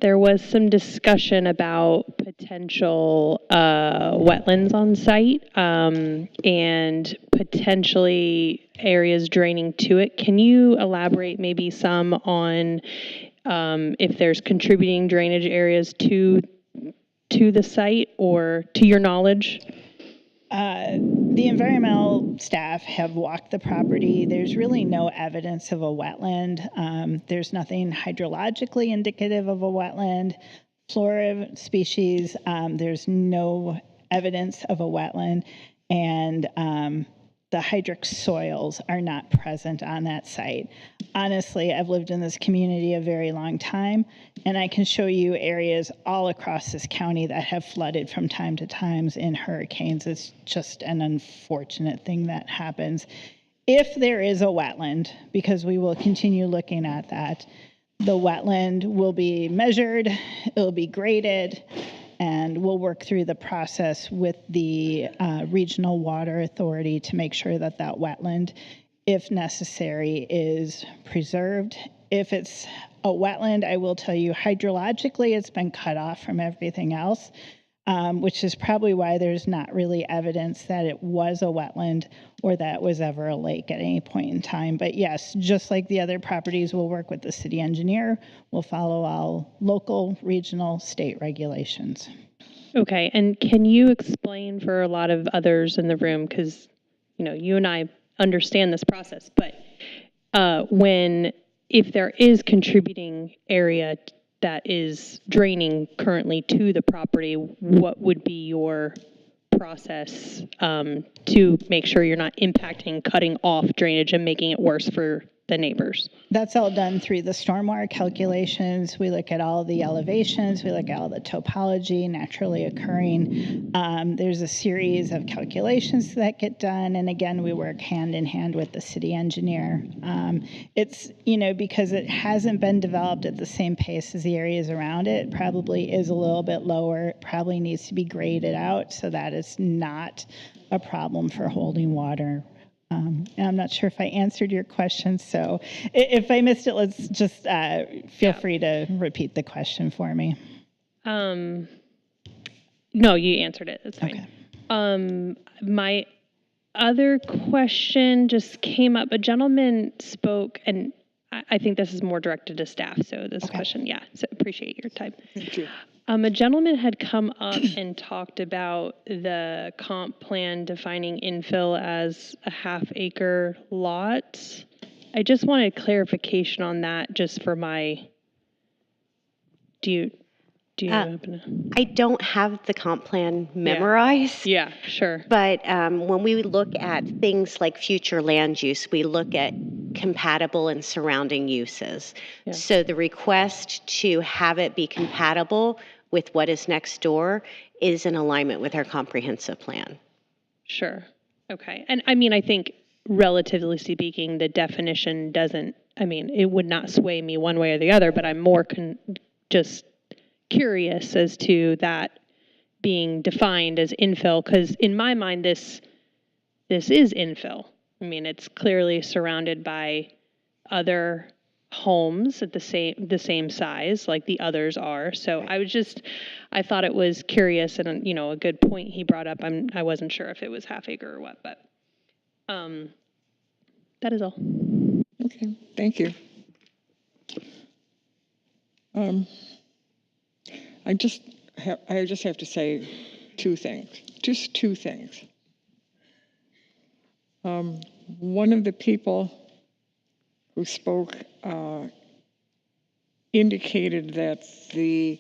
There was some discussion about potential wetlands on site and potentially areas draining to it. Can you elaborate maybe some on if there's contributing drainage areas to the site or to your knowledge? The environmental staff have walked the property. There's really no evidence of a wetland. There's nothing hydrologically indicative of a wetland. Flora species, there's no evidence of a wetland. And the hydric soils are not present on that site. Honestly, I've lived in this community a very long time, and I can show you areas all across this county that have flooded from time to time in hurricanes. It's just an unfortunate thing that happens. If there is a wetland, because we will continue looking at that, the wetland will be measured, it'll be graded, and we'll work through the process with the Regional Water Authority to make sure that that wetland, if necessary, is preserved If it's a wetland, I will tell you hydrologically it's been cut off from everything else, which is probably why there's not really evidence that it was a wetland or that it was ever a lake at any point in time. But yes, just like the other properties, we'll work with the city engineer. We'll follow all local, regional, state regulations. Okay, and can you explain for a lot of others in the room, because, you know, you and I understand this process, but if there is contributing area that is draining currently to the property, what would be your process to make sure you're not impacting, cutting off drainage and making it worse for the neighbors? That's all done through the stormwater calculations. We look at all the elevations, we look at all the topology naturally occurring. There's a series of calculations that get done, and again, we work hand in hand with the city engineer. It's, you know, because it hasn't been developed at the same pace as the areas around it, probably is a little bit lower, it probably needs to be graded out, so that is not a problem for holding water. And I'm not sure if I answered your question, so if I missed it, let's just feel free to repeat the question for me. No, you answered it. That's fine. Okay. My other question just came up. A gentleman spoke, and I think this is more directed to staff, so this question, so appreciate your time. Thank you. A gentleman had come up and talked about the comp plan defining infill as a half-acre lot. I just wanted clarification on that, just for my. Do you happen to? I don't have the comp plan memorized. Yeah, sure. But when we look at things like future land use, we look at compatible and surrounding uses. Yeah. So the request to have it be compatible with what is next door is in alignment with our comprehensive plan. Sure. Okay. And I mean, I think relatively speaking, the definition doesn't, I mean, it would not sway me one way or the other, but I'm more just curious as to that being defined as infill, because in my mind, this is infill. I mean, it's clearly surrounded by other homes at the same size like the others are. So I thought it was curious and, you know, a good point he brought up. I wasn't sure if it was half acre or what, but that is all. Okay, thank you. I just have to say two things. One of the people who spoke indicated that the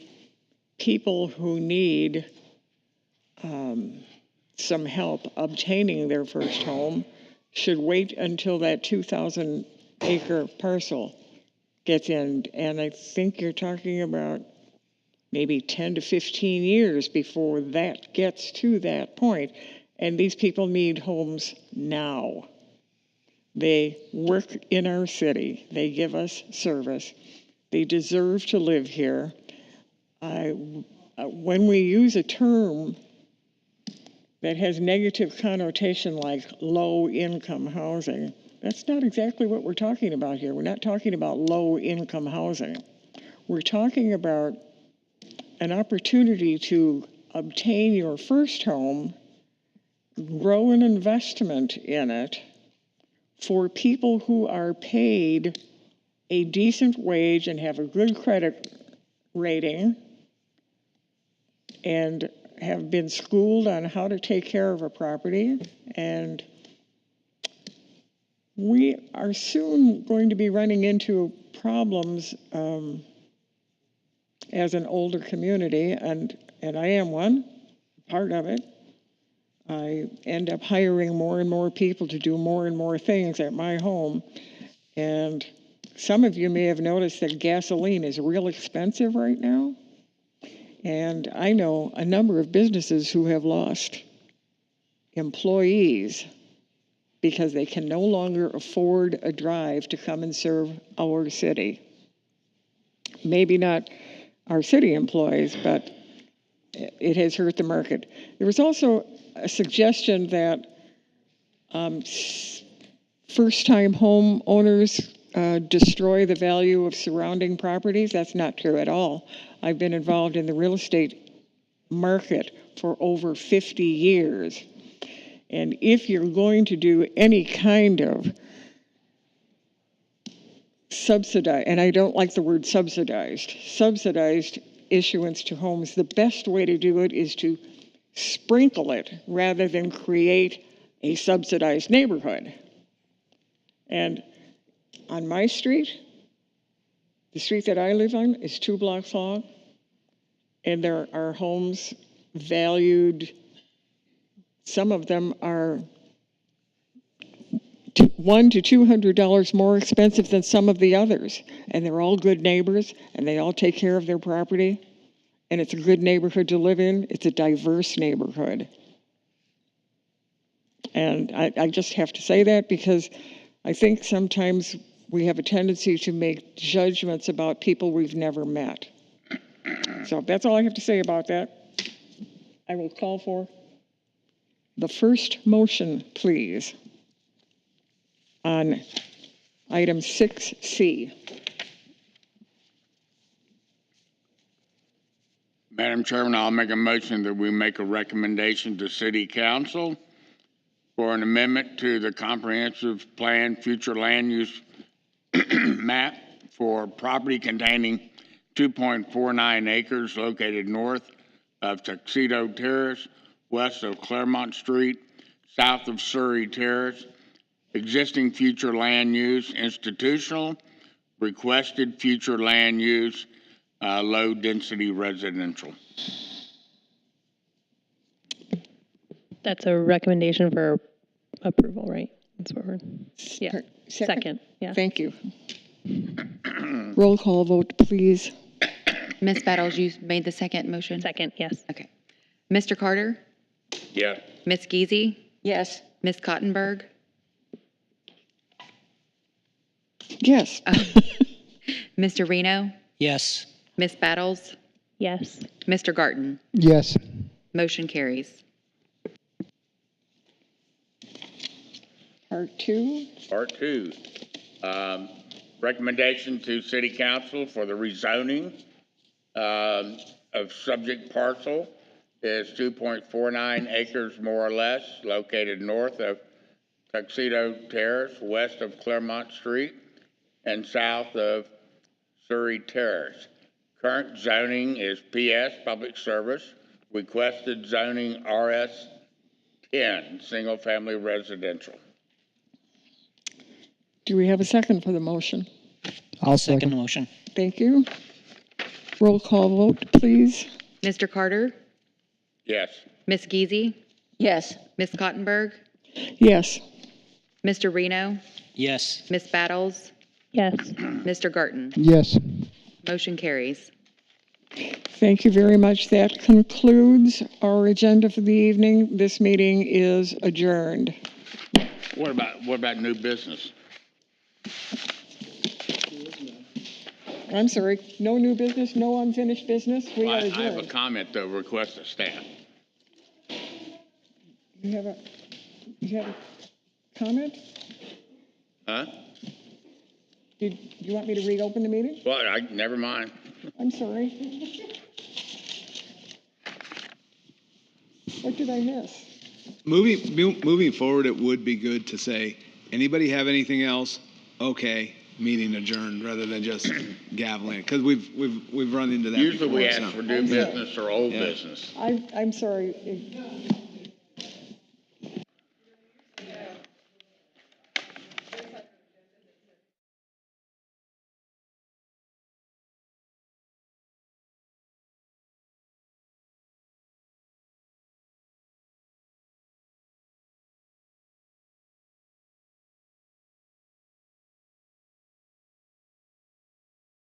people who need some help obtaining their first home should wait until that 2,000 acre parcel gets in. And I think you're talking about maybe 10 to 15 years before that gets to that point. And these people need homes now. They work in our city. They give us service. They deserve to live here. When we use a term that has negative connotation like low-income housing, that's not exactly what we're talking about here. We're not talking about low-income housing. We're talking about an opportunity to obtain your first home, grow an investment in it for people who are paid a decent wage and have a good credit rating and have been schooled on how to take care of a property. And we are soon going to be running into problems as an older community, and I am one, part of it. I end up hiring more and more people to do more and more things at my home. And some of you may have noticed that gasoline is real expensive right now. And I know a number of businesses who have lost employees because they can no longer afford a drive to come and serve our city. Maybe not our city employees, but it has hurt the market. There was also a suggestion that first-time home owners destroy the value of surrounding properties. That's not true at all. I've been involved in the real estate market for over 50 years. And if you're going to do any kind of subsidized, and I don't like the word subsidized issuance to homes, the best way to do it is to sprinkle it rather than create a subsidized neighborhood. And on my street, the street that I live on is 2 blocks long, and there are homes valued, some of them are $100 to $200 more expensive than some of the others, and they're all good neighbors, and they all take care of their property, and it's a good neighborhood to live in. It's a diverse neighborhood. And I just have to say that because I think sometimes we have a tendency to make judgments about people we've never met. So that's all I have to say about that. I will call for the first motion, please, on item 6C. Madam Chairman, I'll make a motion that we make a recommendation to City Council for an amendment to the Comprehensive Plan Future Land Use Map for property containing 2.49 acres located north of Tuxedo Terrace, west of Claremont Street, south of Surrey Terrace. Existing future land use, institutional, requested future land use, low density residential. That's a recommendation for approval, right? That's what we're, yeah. Second, yeah. Thank you. Roll call vote, please. Ms. Battles, you made the second motion? Second, yes. Okay. Mr. Carter? Yes. Ms. Giese? Yes. Ms. Cottenberg? Yes. Mr. Reno? Yes. Ms. Battles? Yes. Mr. Garten? Yes. Motion carries. Part 2. Part 2. Recommendation to City Council for the rezoning of subject parcel is 2.49 acres more or less, located north of Tuxedo Terrace, west of Claremont Street, and south of Surrey Terrace. Current zoning is PS, Public Service. Requested zoning RS 10, Single Family Residential. Do we have a second for the motion? I'll second the motion. Thank you. Roll call vote, please. Mr. Carter? Yes. Ms. Giese? Yes. Ms. Cottenberg? Yes. Mr. Reno? Yes. Ms. Battles? Yes. Mr. Garten? Yes. Motion carries. Thank you very much. That concludes our agenda for the evening. This meeting is adjourned. What about new business? I'm sorry, no new business, no unfinished business. We are I have a adjourned. comment though, request of staff. You have a comment? Huh? Do you want me to reopen the meeting? Well, never mind. I'm sorry. What did I miss? Moving forward, it would be good to say, anybody have anything else? Okay, meeting adjourned, rather than just gaveling, because we've run into that Usually before. we ask for new business or old Yeah. business. I'm sorry.